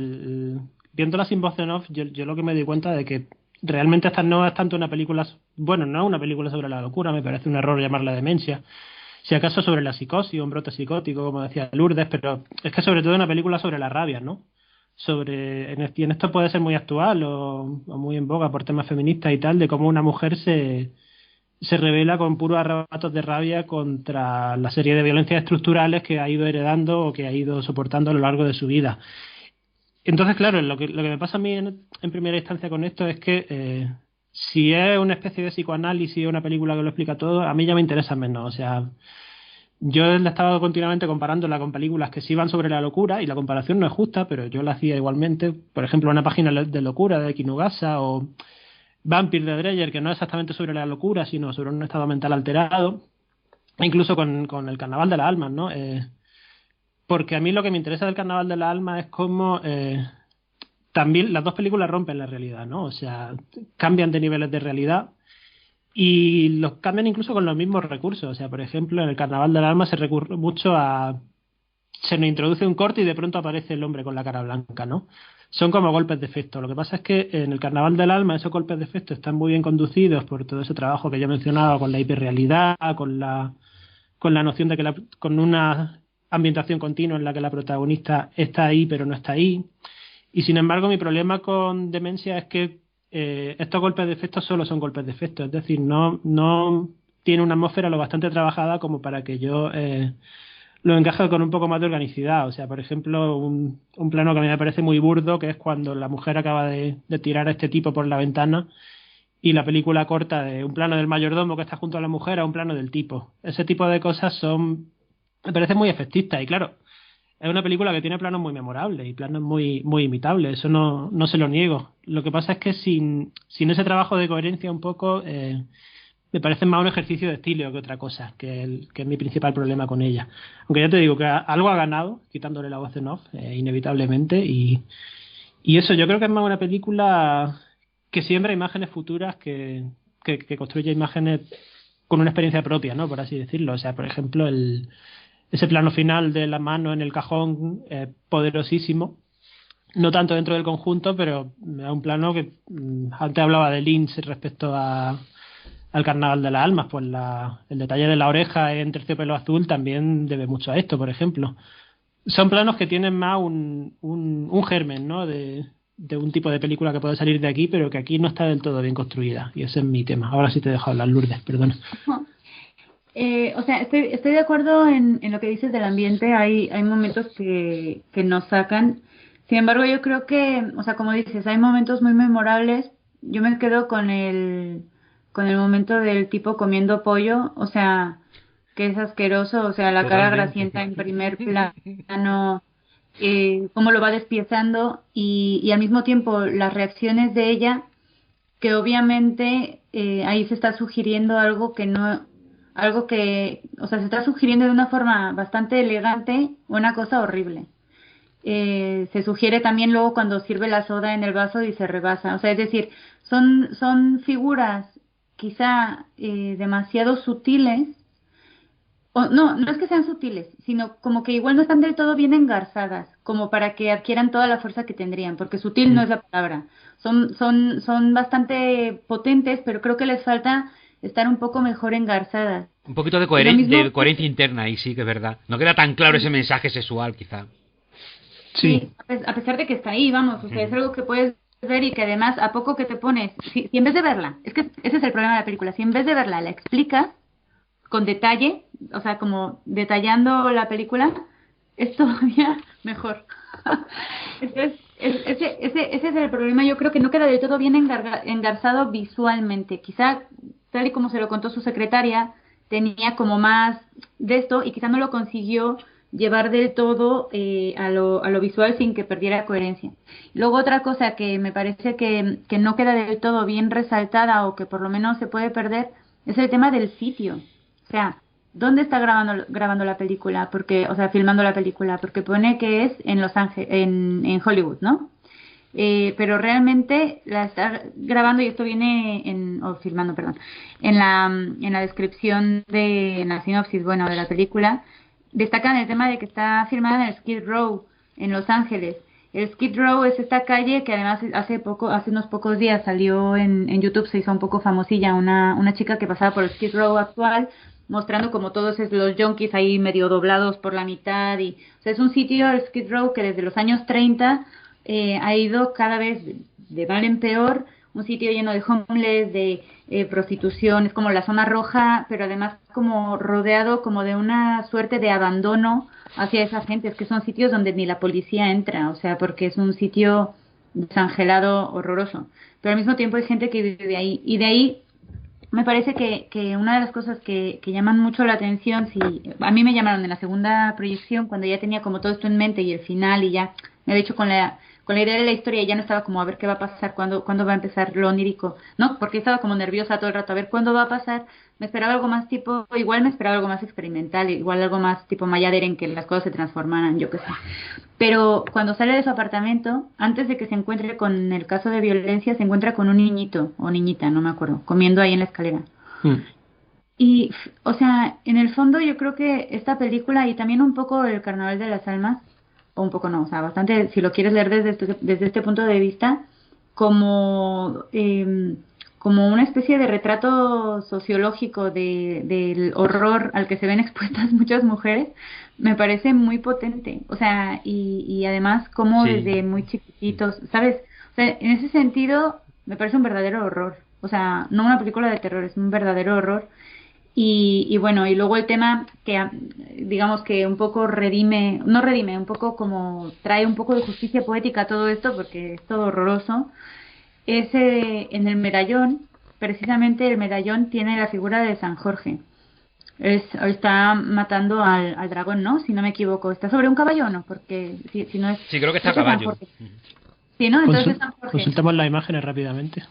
viéndola sin voz en off, yo lo que me di cuenta de que realmente esta no es tanto una película, bueno, no es una película sobre la locura, me parece un error llamarla demencia, si acaso sobre la psicosis, un brote psicótico, como decía Lourdes, pero es que sobre todo una película sobre la rabia, ¿no? Y en esto puede ser muy actual o muy en boga por temas feministas y tal, de cómo una mujer se revela con puros arrebatos de rabia contra la serie de violencias estructurales que ha ido heredando o que ha ido soportando a lo largo de su vida. Entonces, claro, lo que me pasa a mí en primera instancia con esto es que si es una especie de psicoanálisis o una película que lo explica todo, a mí ya me interesa menos. O sea, yo he estado continuamente comparándola con películas que sí van sobre la locura y la comparación no es justa, pero yo la hacía igualmente. Por ejemplo, una página de locura de Kinugasa o Vampire de Dreyer, que no es exactamente sobre la locura, sino sobre un estado mental alterado. E incluso con el Carnaval de las Almas, ¿no? Porque a mí lo que me interesa del Carnaval de las Almas es cómo también las dos películas rompen la realidad, ¿no? O sea, cambian de niveles de realidad y los cambian incluso con los mismos recursos. O sea, por ejemplo, en el Carnaval de las Almas se recurre mucho se nos introduce un corte y de pronto aparece el hombre con la cara blanca, ¿no? Son como golpes de efecto. Lo que pasa es que en el Carnaval del Alma esos golpes de efecto están muy bien conducidos por todo ese trabajo que yo mencionaba con la hiperrealidad, con la noción de que con una ambientación continua en la que la protagonista está ahí pero no está ahí. Y sin embargo mi problema con Demencia es que estos golpes de efecto solo son golpes de efecto, es decir, no tiene una atmósfera lo bastante trabajada como para que yo lo encaje con un poco más de organicidad. O sea, por ejemplo, un plano que a mí me parece muy burdo, que es cuando la mujer acaba de tirar a este tipo por la ventana y la película corta de un plano del mayordomo que está junto a la mujer a un plano del tipo. Ese tipo de cosas me parecen muy efectistas y claro, es una película que tiene planos muy memorables y planos muy, muy imitables, eso no se lo niego. Lo que pasa es que sin ese trabajo de coherencia un poco, me parece más un ejercicio de estilo que otra cosa, que es mi principal problema con ella. Aunque ya te digo que algo ha ganado, quitándole la voz en off, inevitablemente, y eso yo creo que es más una película que siembra imágenes futuras que construye imágenes con una experiencia propia, ¿no? Por así decirlo. O sea, por ejemplo, ese plano final de la mano en el cajón, poderosísimo, no tanto dentro del conjunto, pero es un plano que antes hablaba de Lynch respecto al Carnaval de las Almas, pues el detalle de la oreja en terciopelo azul también debe mucho a esto, por ejemplo. Son planos que tienen más un germen, ¿no? De un tipo de película que puede salir de aquí, pero que aquí no está del todo bien construida, y ese es mi tema. Ahora sí te dejo hablar, Lourdes, perdona. O sea, estoy de acuerdo en lo que dices del ambiente. Hay momentos que nos sacan. Sin embargo, yo creo que, o sea, como dices, hay momentos muy memorables. Yo me quedo con el momento del tipo comiendo pollo, o sea, que es asqueroso, o sea, la cara grasienta en primer plano, cómo lo va despiezando y al mismo tiempo las reacciones de ella, que obviamente ahí se está sugiriendo algo o sea, se está sugiriendo de una forma bastante elegante una cosa horrible. Se sugiere también luego cuando sirve la soda en el vaso y se rebasa, o sea, es decir, son figuras quizá demasiado sutiles, o no es que sean sutiles, sino como que igual no están del todo bien engarzadas, como para que adquieran toda la fuerza que tendrían, porque sutil no es la palabra. Son bastante potentes, pero creo que les falta estar un poco mejor engarzadas. Un poquito de coherencia interna ahí, sí que es verdad. No queda tan claro ese mensaje sexual, quizá. Sí, a pesar de que está ahí, vamos, o sea, es algo que puedes ver y que además a poco que te pones, si en vez de verla, es que ese es el problema de la película, si en vez de verla la explicas con detalle, o sea, como detallando la película, es todavía mejor. Entonces, ese es el problema. Yo creo que no queda del todo bien engarzado visualmente. Quizá, tal y como se lo contó su secretaria, tenía como más de esto y quizá no lo consiguió llevar del todo a lo visual sin que perdiera coherencia. Luego otra cosa que me parece que no queda del todo bien resaltada o que por lo menos se puede perder es el tema del sitio. O sea, ¿dónde está grabando la película? Porque, o sea, filmando la película, porque pone que es en Los Ángeles, en Hollywood, ¿no? Pero realmente la está grabando, y esto viene filmando, perdón, en la descripción en la sinopsis, bueno, de la película, destacan el tema de que está filmada en el Skid Row, en Los Ángeles, El Skid Row es esta calle que además hace unos pocos días salió en YouTube, se hizo un poco famosilla, una chica que pasaba por el Skid Row actual, mostrando como todos los junkies ahí medio doblados por la mitad. O sea, es un sitio, el Skid Row, que desde los años 30 ha ido cada vez de mal en peor, un sitio lleno de homeless, de prostitución, es como la zona roja, pero además como rodeado como de una suerte de abandono hacia esa gente. Es que son sitios donde ni la policía entra, o sea, porque es un sitio desangelado, horroroso, pero al mismo tiempo hay gente que vive ahí, y de ahí me parece que una de las cosas que llaman mucho la atención, a mí me llamaron en la segunda proyección cuando ya tenía como todo esto en mente y el final, y ya me había hecho con la idea de la historia, y ya no estaba como a ver qué va a pasar, cuándo va a empezar lo onírico, no, porque estaba como nerviosa todo el rato a ver cuándo va a pasar. Me esperaba algo más igual me esperaba algo más experimental, igual algo más tipo Mayadera, en que las cosas se transformaran, yo qué sé. Pero cuando sale de su apartamento, antes de que se encuentre con el caso de violencia, se encuentra con un niñito o niñita, no me acuerdo, comiendo ahí en la escalera. Y, o sea, en el fondo yo creo que esta película, y también un poco el Carnaval de las Almas, o un poco no, o sea, bastante, si lo quieres leer desde este punto de vista, como como una especie de retrato sociológico del horror al que se ven expuestas muchas mujeres, me parece muy potente. O sea, y además como desde muy chiquititos, ¿sabes? O sea, en ese sentido me parece un verdadero horror. O sea, no una película de terror, es un verdadero horror. Y bueno, y luego el tema que digamos que un poco un poco como trae un poco de justicia poética a todo esto, porque es todo horroroso, es en el medallón. Precisamente el medallón tiene la figura de San Jorge. Está matando al dragón, ¿no? Si no me equivoco. ¿Está sobre un caballo o no? Porque si no es... Sí, creo que está a caballo. Sí, ¿no? Entonces San Jorge. Consultamos las imágenes rápidamente.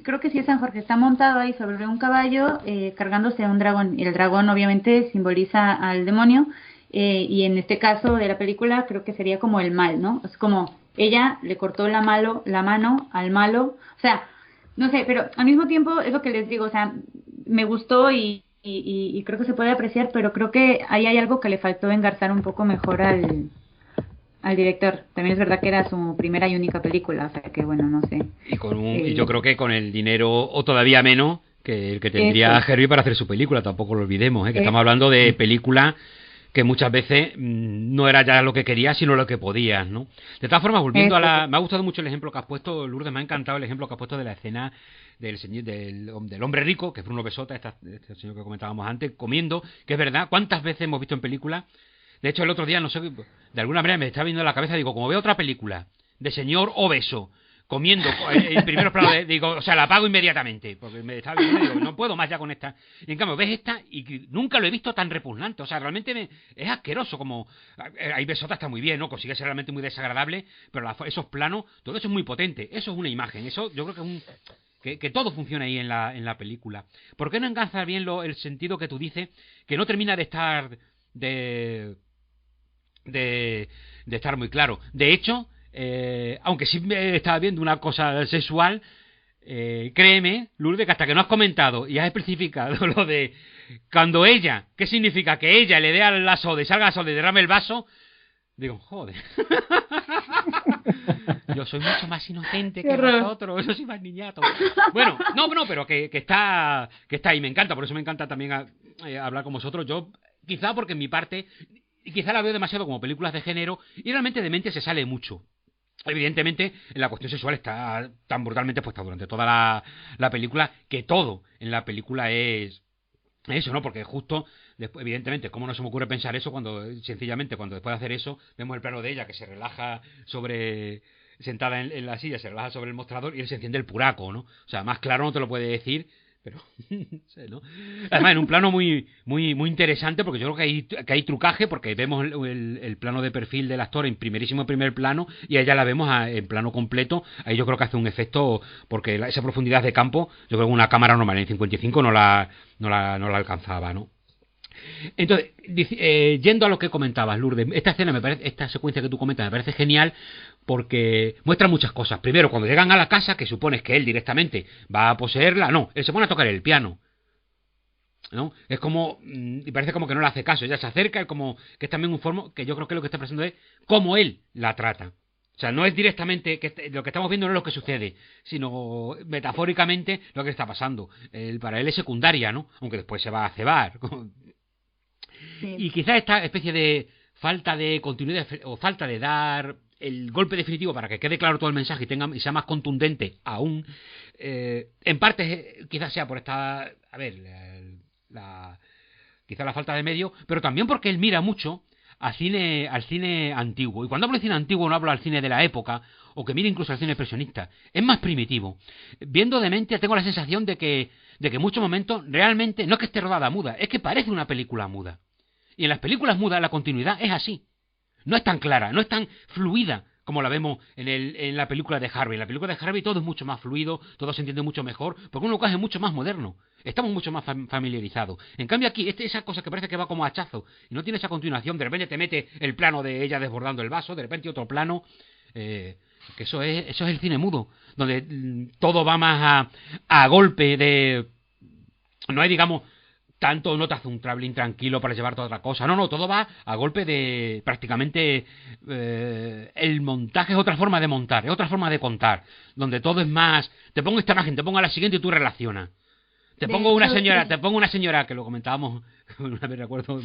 Creo que sí es San Jorge, está montado ahí sobre un caballo cargándose a un dragón, y el dragón obviamente simboliza al demonio, y en este caso de la película creo que sería como el mal, ¿no? Es como ella le cortó la mano al malo, o sea, no sé, pero al mismo tiempo es lo que les digo, o sea, me gustó y creo que se puede apreciar, pero creo que ahí hay algo que le faltó engarzar un poco mejor al director. También es verdad que era su primera y única película, o sea que bueno, no sé. Y yo creo que con el dinero, o todavía menos, que el que tendría Herbie para hacer su película, tampoco lo olvidemos, que estamos hablando de película que muchas veces no era ya lo que querías, sino lo que podías, ¿no? De todas formas, volviendo me ha gustado mucho el ejemplo que has puesto, Lourdes, me ha encantado el ejemplo que has puesto de la escena del hombre rico, que es Bruno Besota, este señor que comentábamos antes, comiendo, que es verdad, ¿cuántas veces hemos visto en películas? De hecho, el otro día, no sé, de alguna manera me estaba viendo en la cabeza, digo, como veo otra película de señor obeso comiendo en primeros planos, digo, o sea, la apago inmediatamente, porque me estaba viendo, digo, no puedo más ya con esta. Y en cambio, ves esta y nunca lo he visto tan repugnante, o sea, realmente es asqueroso, como ahí Besota está muy bien, ¿no? Consigue ser realmente muy desagradable, pero esos planos, todo eso es muy potente, eso es una imagen, eso yo creo que es que todo funciona ahí en la película. ¿Por qué no enganza bien el sentido que tú dices, que no termina de estar de estar muy claro? De hecho, aunque sí me estaba viendo una cosa sexual, créeme, Lourdes, que hasta que no has comentado y has especificado lo de cuando ella, ¿qué significa? Que ella le dé a la soda y salga a la soda y derrame el vaso, digo, joder. Yo soy mucho más inocente que vosotros, yo soy más niñato. Bueno, no, pero que está ahí, me encanta, por eso me encanta también hablar con vosotros. Yo, quizá porque en mi parte, quizá la veo demasiado como películas de género, y realmente de mente se sale mucho. Evidentemente, la cuestión sexual está tan brutalmente puesta durante toda la película, que todo en la película es eso, ¿no? Porque justo después, evidentemente, ¿cómo no se me ocurre pensar eso cuando después de hacer eso, vemos el plano de ella que se relaja sentada en la silla, se relaja sobre el mostrador y él se enciende el puraco, ¿no? O sea, más claro no te lo puede decir, pero ¿no? Además, en un plano muy interesante, porque yo creo que hay trucaje, porque vemos el plano de perfil del actor en primer plano, y a ella la vemos en plano completo. Ahí yo creo que hace un efecto, porque esa profundidad de campo, yo creo que una cámara normal en 55 no la alcanzaba, ¿no? Entonces, yendo a lo que comentabas, Lourdes, esta secuencia que tú comentas me parece genial, porque muestra muchas cosas. Primero, cuando llegan a la casa, que supones que él directamente va a poseerla, no, él se pone a tocar el piano. ¿no? Es como, y parece como que no le hace caso, ella se acerca, es como que es también un forma que yo creo que lo que está pasando es cómo él la trata. O sea, no es directamente lo que estamos viendo, no es lo que sucede, sino metafóricamente lo que está pasando. Para él es secundaria, ¿no? Aunque después se va a cebar. Sí. Y quizás esta especie de falta de continuidad o falta de dar el golpe definitivo para que quede claro todo el mensaje y sea más contundente aún, en parte quizás sea por esta, a ver, quizás la falta de medio, pero también porque él mira mucho al cine antiguo. Y cuando hablo de cine antiguo no hablo al cine de la época, o que mire incluso al cine expresionista. Es más primitivo. Viendo Dementia tengo la sensación de que en muchos momentos realmente no es que esté rodada muda, es que parece una película muda. Y en las películas mudas la continuidad es así. No es tan clara, no es tan fluida como la vemos en la película de Harvey. En la película de Harvey todo es mucho más fluido, todo se entiende mucho mejor, porque un lenguaje es mucho más moderno. Estamos mucho más familiarizados. En cambio aquí, esa cosa que parece que va como hachazo, y no tiene esa continuación, de repente te mete el plano de ella desbordando el vaso, de repente otro plano, que eso es el cine mudo, donde todo va más a golpe de... No hay, digamos... Tanto no te hace un traveling tranquilo para llevarte a otra cosa. No, todo va a golpe de prácticamente... el montaje es otra forma de montar, es otra forma de contar, donde todo es más... Te pongo esta imagen, te pongo a la siguiente y tú relacionas. Te pongo una señora que lo comentábamos, una vez recuerdo,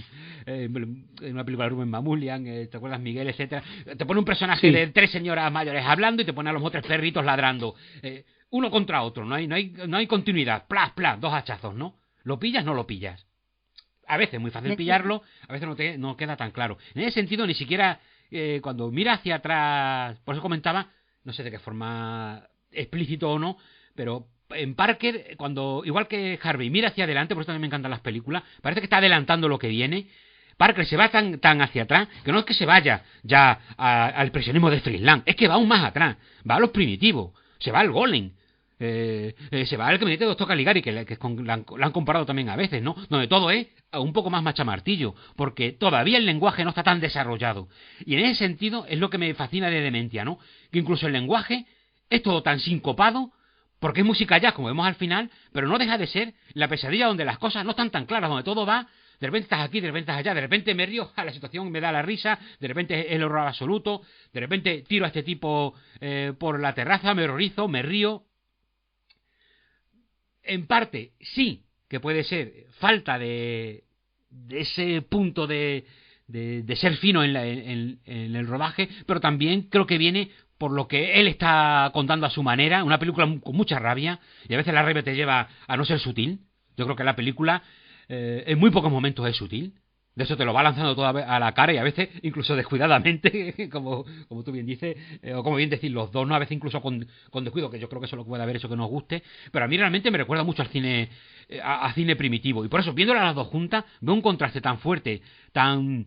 en una película de Rubén Mamoulian, ¿te acuerdas, Miguel, etcétera? Te pone un personaje de 3 señoras mayores hablando y te pone a los otros perritos ladrando. Uno contra otro, no hay continuidad. Plas, 2 hachazos, ¿no? ¿Lo pillas? No lo pillas. A veces es muy fácil pillarlo, a veces no queda tan claro. En ese sentido, ni siquiera cuando mira hacia atrás, por eso comentaba, no sé de qué forma explícito o no, pero en Parker, cuando igual que Harvey mira hacia adelante, por eso también me encantan las películas, parece que está adelantando lo que viene. Parker se va tan hacia atrás que no es que se vaya ya al expresionismo de Friedland, es que va aún más atrás, va a los primitivos, se va al Golem. Se va al gabinete de Doctor Caligari, que la han comparado también a veces, ¿no? Donde todo es un poco más machamartillo, porque todavía el lenguaje no está tan desarrollado. Y en ese sentido es lo que me fascina de Dementia, ¿no? Que incluso el lenguaje es todo tan sincopado, porque es música jazz, como vemos al final, pero no deja de ser la pesadilla donde las cosas no están tan claras, donde todo va... De repente estás aquí, de repente estás allá, de repente me río, la situación me da la risa, de repente es el horror absoluto, de repente tiro a este tipo por la terraza, me horrorizo, me río... En parte, sí, que puede ser falta de ese punto de ser fino en el rodaje, pero también creo que viene por lo que él está contando a su manera, una película con mucha rabia, y a veces la rabia te lleva a no ser sutil. Yo creo que la película en muy pocos momentos es sutil. De eso te lo va lanzando toda a la cara y a veces incluso descuidadamente, como tú bien dices, o como bien decís los dos, ¿no? A veces incluso con descuido, que yo creo que eso es lo que puede haber hecho que nos guste, pero a mí realmente me recuerda mucho al cine, a cine primitivo, y por eso, viéndolas las dos juntas, veo un contraste tan fuerte, tan...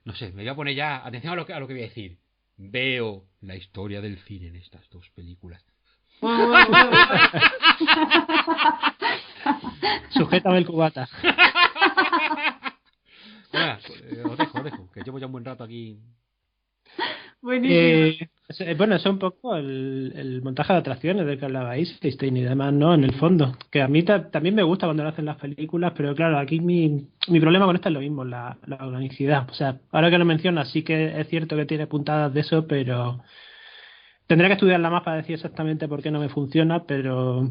No sé, me voy a poner ya, atención a lo que voy a decir. Veo la historia del cine en estas dos películas. Sujétame el cubata. Os dejo, que llevo ya un buen rato aquí. Buenísimo. Bueno, eso es un poco el montaje de atracciones del que hablabais, Einstein, y demás, ¿no? En el fondo. Que a mí también me gusta cuando lo hacen las películas, pero claro, aquí mi problema con esta es lo mismo, la organicidad. O sea, ahora que lo mencionas, sí que es cierto que tiene puntadas de eso, pero tendré que estudiarla más para decir exactamente por qué no me funciona, pero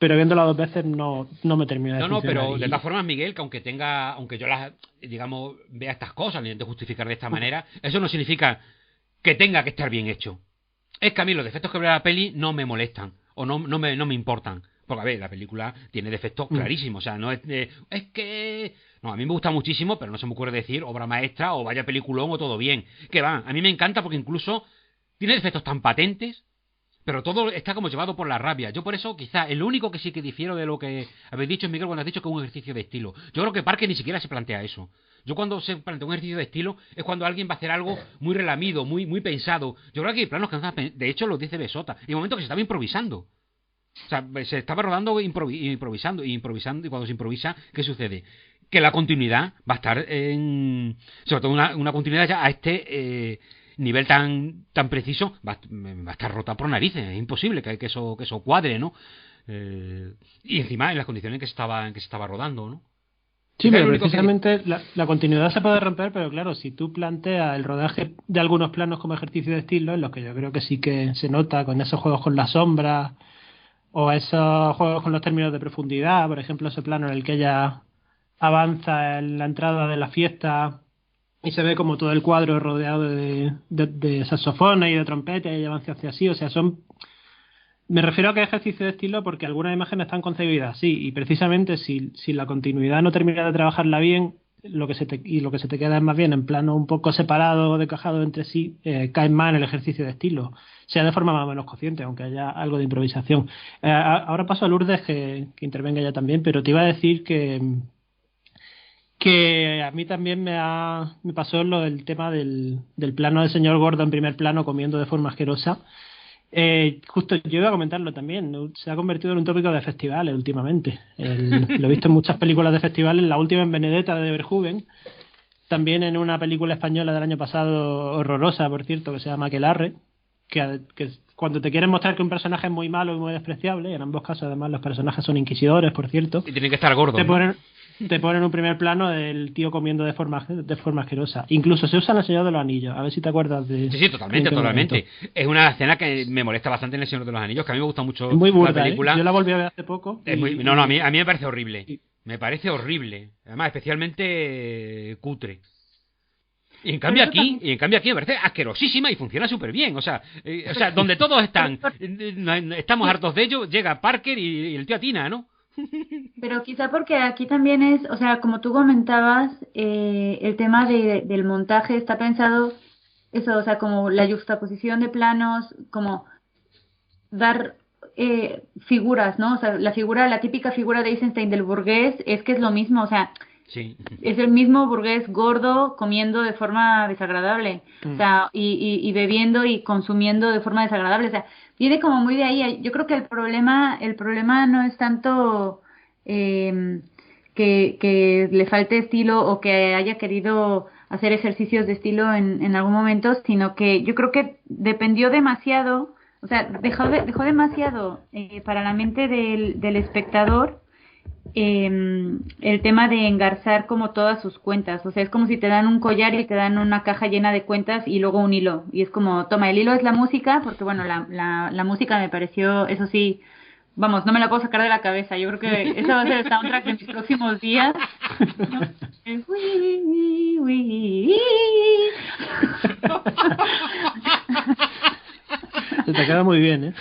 viéndola 2 veces no me termina de funcionar. Pero de todas formas, Miguel, que aunque yo las, digamos, vea estas cosas, ni intento justificar de esta manera, eso no significa que tenga que estar bien hecho. Es que a mí los defectos que veo en la peli no me molestan, o no me importan. Porque, a ver, la película tiene defectos clarísimos, o sea, no es que... No, a mí me gusta muchísimo, pero no se me ocurre decir obra maestra, o vaya peliculón, o todo bien. Que va, a mí me encanta porque incluso tiene defectos tan patentes, pero todo está como llevado por la rabia. Yo por eso, quizá, el único que sí que difiero de lo que habéis dicho, Miguel, cuando has dicho que es un ejercicio de estilo. Yo creo que Parker ni siquiera se plantea eso. Yo cuando se plantea un ejercicio de estilo es cuando alguien va a hacer algo muy relamido, muy pensado. Yo creo que hay planos que de hecho lo dice Besota. Y en un momento que se estaba improvisando. O sea, se estaba rodando improvisando, y cuando se improvisa, ¿qué sucede? Que la continuidad va a estar sobre todo una continuidad ya a este... nivel tan preciso va a estar rota por narices, es imposible que eso cuadre, ¿no? Y encima en las condiciones en que se estaba rodando, ¿no? Sí, Es el pero único que... precisamente la continuidad se puede romper, pero claro, si tú planteas el rodaje de algunos planos como ejercicio de estilo, en los que yo creo que sí que se nota con esos juegos con las sombras o esos juegos con los términos de profundidad, por ejemplo, ese plano en el que ella avanza en la entrada de la fiesta y se ve como todo el cuadro rodeado de saxofones y de trompetas y ella avanza hacia así, o sea, son... Me refiero a que es ejercicio de estilo porque algunas imágenes están concebidas así y precisamente si la continuidad no termina de trabajarla bien, lo que se te queda es más bien en plano un poco separado o decajado entre sí, cae más en el ejercicio de estilo, sea de forma más o menos consciente, aunque haya algo de improvisación. Ahora paso a Lourdes que intervenga ya también, pero te iba a decir que a mí también me pasó lo del tema del plano del señor Gordo en primer plano comiendo de forma asquerosa. Justo yo iba a comentarlo también, ¿no? Se ha convertido en un tópico de festivales últimamente. Lo he visto en muchas películas de festivales, la última en Benedetta de Verhoeven, también en una película española del año pasado, horrorosa por cierto, que se llama Aquelarre, que cuando te quieren mostrar que un personaje es muy malo y muy despreciable, y en ambos casos además los personajes son inquisidores, por cierto, Y tienen que estar gordos, te ¿no? ponen un primer plano del tío comiendo de forma asquerosa. Incluso se usa en El Señor de los Anillos. A ver si te acuerdas de... Sí, totalmente, en qué momento. totalmente. Es una escena que me molesta bastante en El Señor de los Anillos, que a mí me gusta mucho Es muy la burda, película. Yo la volví a ver hace poco. Es muy... No, a mí me parece horrible. Me parece horrible. Además, especialmente cutre. Y en cambio aquí me parece asquerosísima y funciona súper bien. O sea, donde todos están, estamos hartos de ello, llega Parker y el tío atina, ¿no? Pero quizá porque aquí también es, o sea, como tú comentabas, el tema del montaje está pensado, eso, o sea, como la juxtaposición de planos, como dar figuras, ¿no? O sea, la típica figura de Eisenstein del burgués es que es lo mismo, o sea, Sí. es el mismo burgués gordo comiendo de forma desagradable, o sea, y bebiendo y consumiendo de forma desagradable, o sea, viene como muy de ahí. Yo creo que el problema no es tanto que le falte estilo o que haya querido hacer ejercicios de estilo en algún momento, sino que yo creo que dependió demasiado, o sea, dejó demasiado para la mente del espectador el tema de engarzar como todas sus cuentas. O sea, es como si te dan un collar y te dan una caja llena de cuentas y luego un hilo. Y es como, toma, el hilo es la música, porque bueno, la música me pareció, eso sí, vamos, no me la puedo sacar de la cabeza. Yo creo que esa va a ser el soundtrack de mis próximos días. Se te queda muy bien, ¿eh?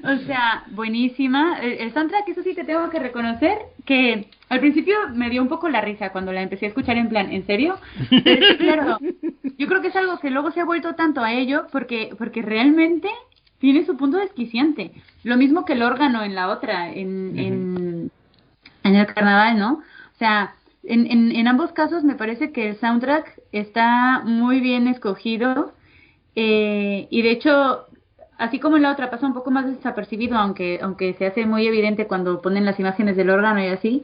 O sea, buenísima. El soundtrack, eso sí te tengo que reconocer que al principio me dio un poco la risa cuando la empecé a escuchar en plan, ¿en serio? Pero es que, claro, yo creo que es algo que luego se ha vuelto tanto a ello porque realmente tiene su punto desquiciante. Lo mismo que el órgano en la otra, en el carnaval, ¿no? O sea, en ambos casos me parece que el soundtrack está muy bien escogido. Y de hecho, así como en la otra pasa un poco más desapercibido, aunque se hace muy evidente cuando ponen las imágenes del órgano y así,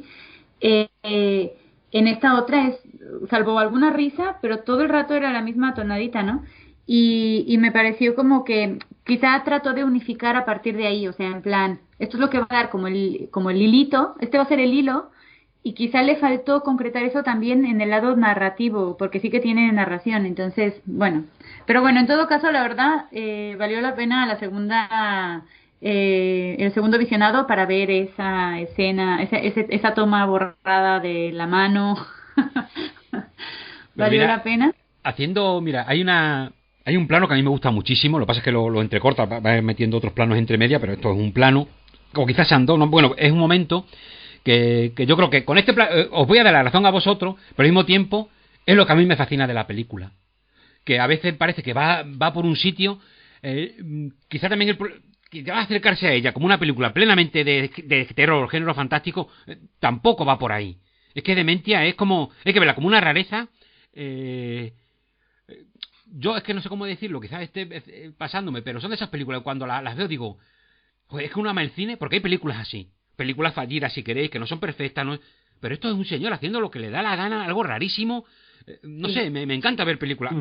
en esta otra es, salvo alguna risa, pero todo el rato era la misma tonadita, ¿no? Y me pareció como que quizá trató de unificar a partir de ahí, o sea, en plan, esto es lo que va a dar como el hilito, este va a ser el hilo, y quizá le faltó concretar eso también en el lado narrativo, porque sí que tiene narración, entonces, bueno. Pero bueno, en todo caso, la verdad, valió la pena el segundo visionado para ver esa escena, esa toma borrada de la mano. ¿Valió la pena? Mira, hay un plano que a mí me gusta muchísimo, lo que pasa es que lo entrecorta, va metiendo otros planos entre media, pero esto es un plano, o quizás sean dos, ¿no? Bueno, es un momento que yo creo que con este plano, os voy a dar la razón a vosotros, pero al mismo tiempo es lo que a mí me fascina de la película. Que a veces parece que va por un sitio, quizá también que va a acercarse a ella como una película plenamente de terror, género fantástico, tampoco va por ahí. Es que Dementia es como, hay que verla como una rareza. Yo es que no sé cómo decirlo, quizás esté pasándome, pero son de esas películas cuando las veo digo, joder, es que uno ama el cine, porque hay películas así, películas fallidas si queréis, que no son perfectas, ¿no? Pero esto es un señor haciendo lo que le da la gana, algo rarísimo. No sé, me encanta ver películas.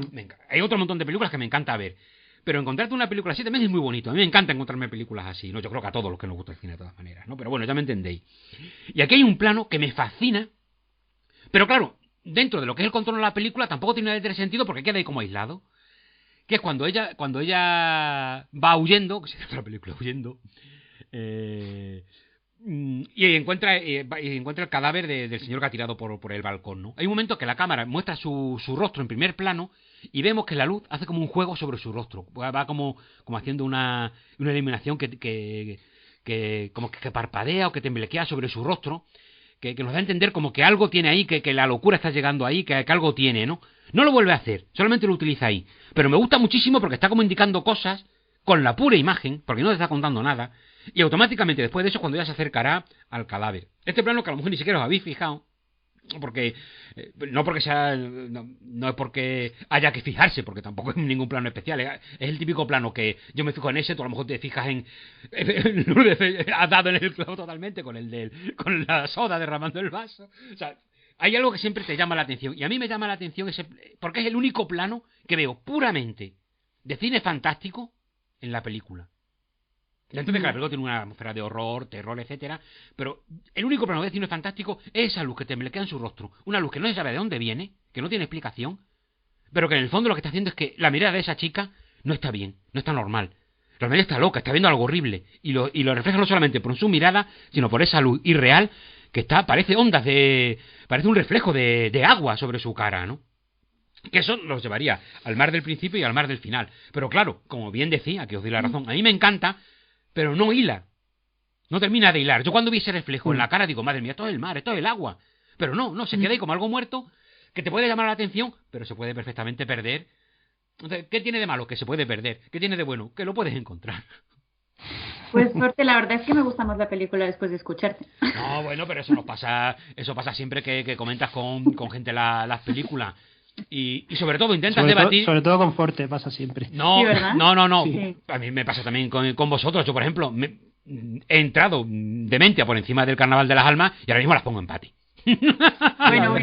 Hay otro montón de películas que me encanta ver. Pero encontrarte una película así también es muy bonito. A mí me encanta encontrarme películas así, ¿no? Yo creo que a todos los que nos gusta el cine de todas maneras, ¿no? Pero bueno, ya me entendéis. Y aquí hay un plano que me fascina, pero claro, dentro de lo que es el contorno de la película tampoco tiene nada de sentido porque queda ahí como aislado. Que es cuando ella va huyendo, que se llama la película huyendo, y encuentra el cadáver del señor que ha tirado por el balcón, ¿no? Hay un momento que la cámara muestra su rostro en primer plano y vemos que la luz hace como un juego sobre su rostro. Va como haciendo una iluminación que como que parpadea o que temblequea sobre su rostro, que nos da a entender como que algo tiene ahí, que la locura está llegando ahí, que algo tiene, ¿no? No lo vuelve a hacer, solamente lo utiliza ahí. Pero me gusta muchísimo porque está como indicando cosas con la pura imagen, porque no te está contando nada, y automáticamente después de eso cuando ya se acercará al cadáver. Este plano que a lo mejor ni siquiera os habéis fijado, porque no porque sea no es porque haya que fijarse, porque tampoco es ningún plano especial, es el típico plano que yo me fijo en ese, tú a lo mejor te fijas en has dado en el clavo totalmente con con la soda derramando el vaso. O sea, hay algo que siempre te llama la atención, y a mí me llama la atención porque es el único plano que veo puramente de cine fantástico en la película. Entonces, claro, luego tiene una atmósfera de horror, terror, etcétera, pero el único plano de cine fantástico es esa luz que temblequea en su rostro, una luz que no se sabe de dónde viene, que no tiene explicación, pero que en el fondo lo que está haciendo es que la mirada de esa chica no está bien, no está normal. Realmente está loca, está viendo algo horrible, y lo refleja no solamente por su mirada, sino por esa luz irreal que parece un reflejo de agua sobre su cara, ¿no? Que eso los llevaría al mar del principio y al mar del final. Pero claro, como bien decía, que os doy la razón, a mí me encanta, pero no hila. No termina de hilar. Yo cuando vi ese reflejo en la cara digo, madre mía, esto es el mar, esto es el agua. Pero no, se queda ahí como algo muerto que te puede llamar la atención, pero se puede perfectamente perder. Entonces, ¿qué tiene de malo? Que se puede perder. ¿Qué tiene de bueno? Que lo puedes encontrar. Pues suerte, la verdad es que me gusta más la película después de escucharte. No, bueno, pero eso pasa siempre que comentas con gente las películas. Y sobre todo intentas debatir. Sobre todo con Forte pasa siempre. No, ¿Sí, verdad? no. Sí. A mí me pasa también con vosotros. Yo, por ejemplo, he entrado demente por encima del Carnaval de las Almas y ahora mismo las pongo en Patty. Bueno.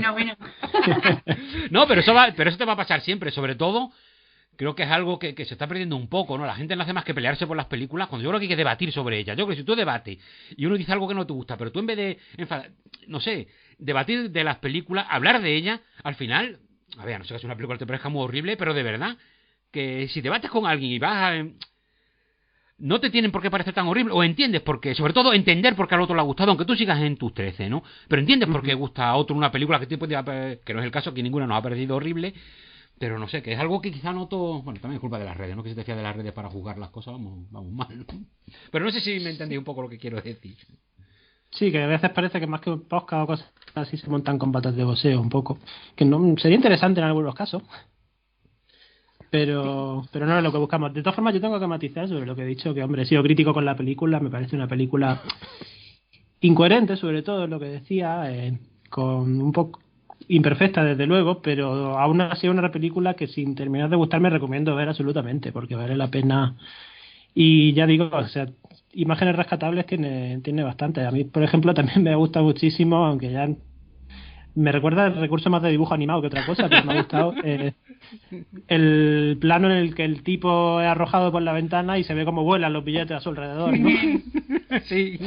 No, pero eso te va a pasar siempre. Sobre todo, creo que es algo que se está perdiendo un poco, ¿no? La gente no hace más que pelearse por las películas cuando yo creo que hay que debatir sobre ellas. Yo creo que si tú debates y uno dice algo que no te gusta, pero tú en vez de debatir de las películas, hablar de ellas, al final, a ver, no sé que es una película que te parezca muy horrible, pero de verdad, que si debates con alguien y vas a... No te tienen por qué parecer tan horrible, o entiendes por qué, sobre todo entender por qué al otro le ha gustado, aunque tú sigas en tus 13, ¿no? Pero entiendes por qué gusta a otro una película que no es el caso, que ninguna nos ha parecido horrible, pero no sé, que es algo que quizá noto... Bueno, también es culpa de las redes, ¿no? Que si te fías de las redes para juzgar las cosas, vamos mal, ¿no? Pero no sé si me entendí un poco lo que quiero decir. Sí, que a veces parece que más que un podcast o cosas así se montan combates de boxeo un poco. Que no sería interesante en algunos casos. Pero no es lo que buscamos. De todas formas, yo tengo que matizar sobre lo que he dicho, que hombre, he sido crítico con la película, me parece una película incoherente, sobre todo, es lo que decía, con un poco imperfecta desde luego, pero aún así es una película que sin terminar de gustarme recomiendo ver absolutamente, porque vale la pena. Y ya digo, o sea, imágenes rescatables tiene bastante. A mí, por ejemplo, también me gusta muchísimo, aunque ya me recuerda el recurso más de dibujo animado que otra cosa, pero me ha gustado el plano en el que el tipo es arrojado por la ventana y se ve cómo vuelan los billetes a su alrededor, ¿no? Sí.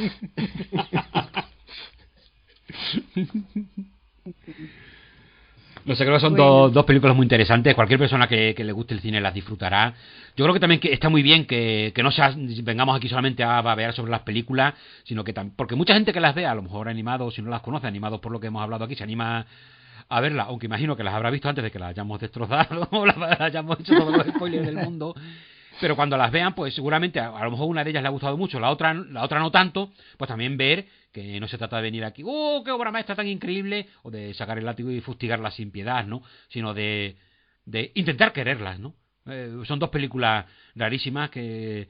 No sé, creo que son dos películas muy interesantes. Cualquier persona que le guste el cine las disfrutará. Yo creo que también que está muy bien que no vengamos aquí solamente a babear sobre las películas, sino que porque mucha gente que las ve, a lo mejor animados, si no las conoce, animados por lo que hemos hablado aquí, se anima a verlas, aunque imagino que las habrá visto antes de que las hayamos destrozado o las hayamos hecho todos los spoilers del mundo. Pero cuando las vean, pues seguramente a lo mejor una de ellas le ha gustado mucho, la otra no tanto, pues también ver que no se trata de venir aquí, ¡oh, qué obra maestra tan increíble! O de sacar el látigo y fustigarlas sin piedad, ¿no? Sino de intentar quererlas, ¿no? Son dos películas rarísimas que...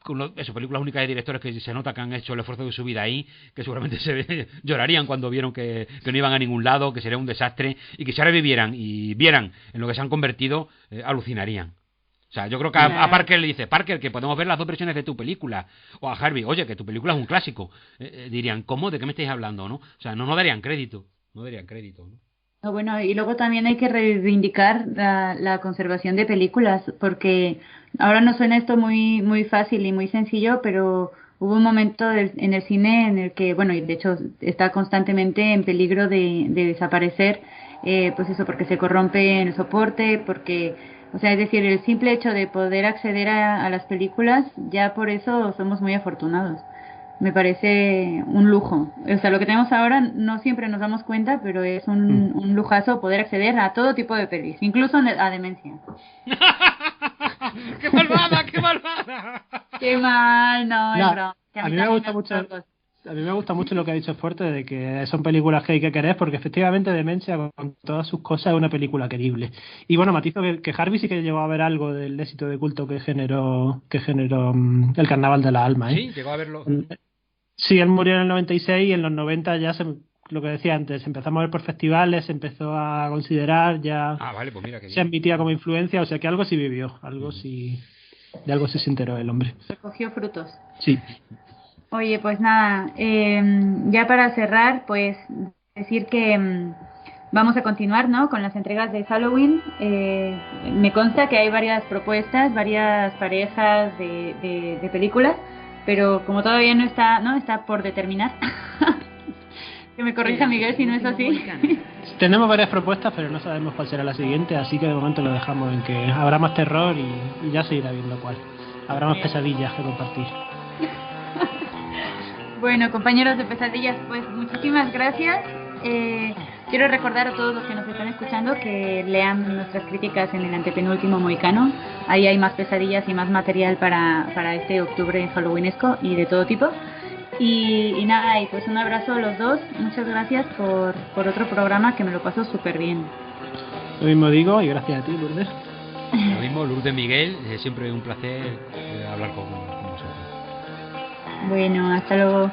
películas únicas de directores que se nota que han hecho el esfuerzo de su vida ahí, que seguramente llorarían cuando vieron que no iban a ningún lado, que sería un desastre, y que si ahora vivieran y vieran en lo que se han convertido, alucinarían. O sea, yo creo que a Parker le dice, Parker, que podemos ver las dos versiones de tu película. O a Harvey, oye, que tu película es un clásico. Dirían, ¿cómo? ¿De qué me estáis hablando? ¿No? O sea, no darían crédito. No darían crédito, ¿no? No, bueno, y luego también hay que reivindicar la conservación de películas, porque ahora nos suena esto muy fácil y muy sencillo, pero hubo un momento en el cine en el que, bueno, y de hecho está constantemente en peligro de desaparecer, pues eso, porque se corrompe el soporte, porque, o sea, es decir, el simple hecho de poder acceder a las películas, ya por eso somos muy afortunados. Me parece un lujo. O sea, lo que tenemos ahora no siempre nos damos cuenta, pero es Mm. un lujazo poder acceder a todo tipo de pelis, incluso a demencia. ¡Qué malvada, qué malvada! Qué mal, no, es Nada, broma. Que a a mí mí me también me gusta han mucho, gustado cosas. a mí me gusta mucho lo que ha dicho Fuerte de que son películas que hay que querer, porque efectivamente Demencia con todas sus cosas es una película querible. Y bueno, matizo que Harvey sí que llegó a ver algo del éxito de culto que generó el Carnaval de la Alma, ¿eh? Sí, llegó a verlo. Sí, él murió en el 96 y en los 90 ya lo que decía antes, empezamos a ver por festivales, se empezó a considerar, ya Ah, vale, pues mira, qué se bien. admitía como influencia, o sea que algo sí vivió, Ujú. de algo sí se enteró el hombre. Recogió frutos. Sí. Oye, pues nada, ya para cerrar, pues decir que vamos a continuar, ¿no? Con las entregas de Halloween. Me consta que hay varias propuestas, varias parejas de películas, pero como todavía no está por determinar. Que me corrija Miguel si no es así. Tenemos varias propuestas, pero no sabemos cuál será la siguiente, así que de momento lo dejamos en que habrá más terror y ya se irá viendo cuál. Habrá más pesadillas que compartir. Bueno, compañeros de pesadillas, pues muchísimas gracias. Quiero recordar a todos los que nos están escuchando que lean nuestras críticas en el antepenúltimo Mohicano. Ahí hay más pesadillas y más material para este octubre halloweenesco y de todo tipo. Y nada, y pues un abrazo a los dos. Muchas gracias por otro programa que me lo paso súper bien. Lo mismo digo y gracias a ti, Lourdes. Lo mismo, Lourdes Miguel, siempre un placer hablar con vosotros. Bueno, hasta luego.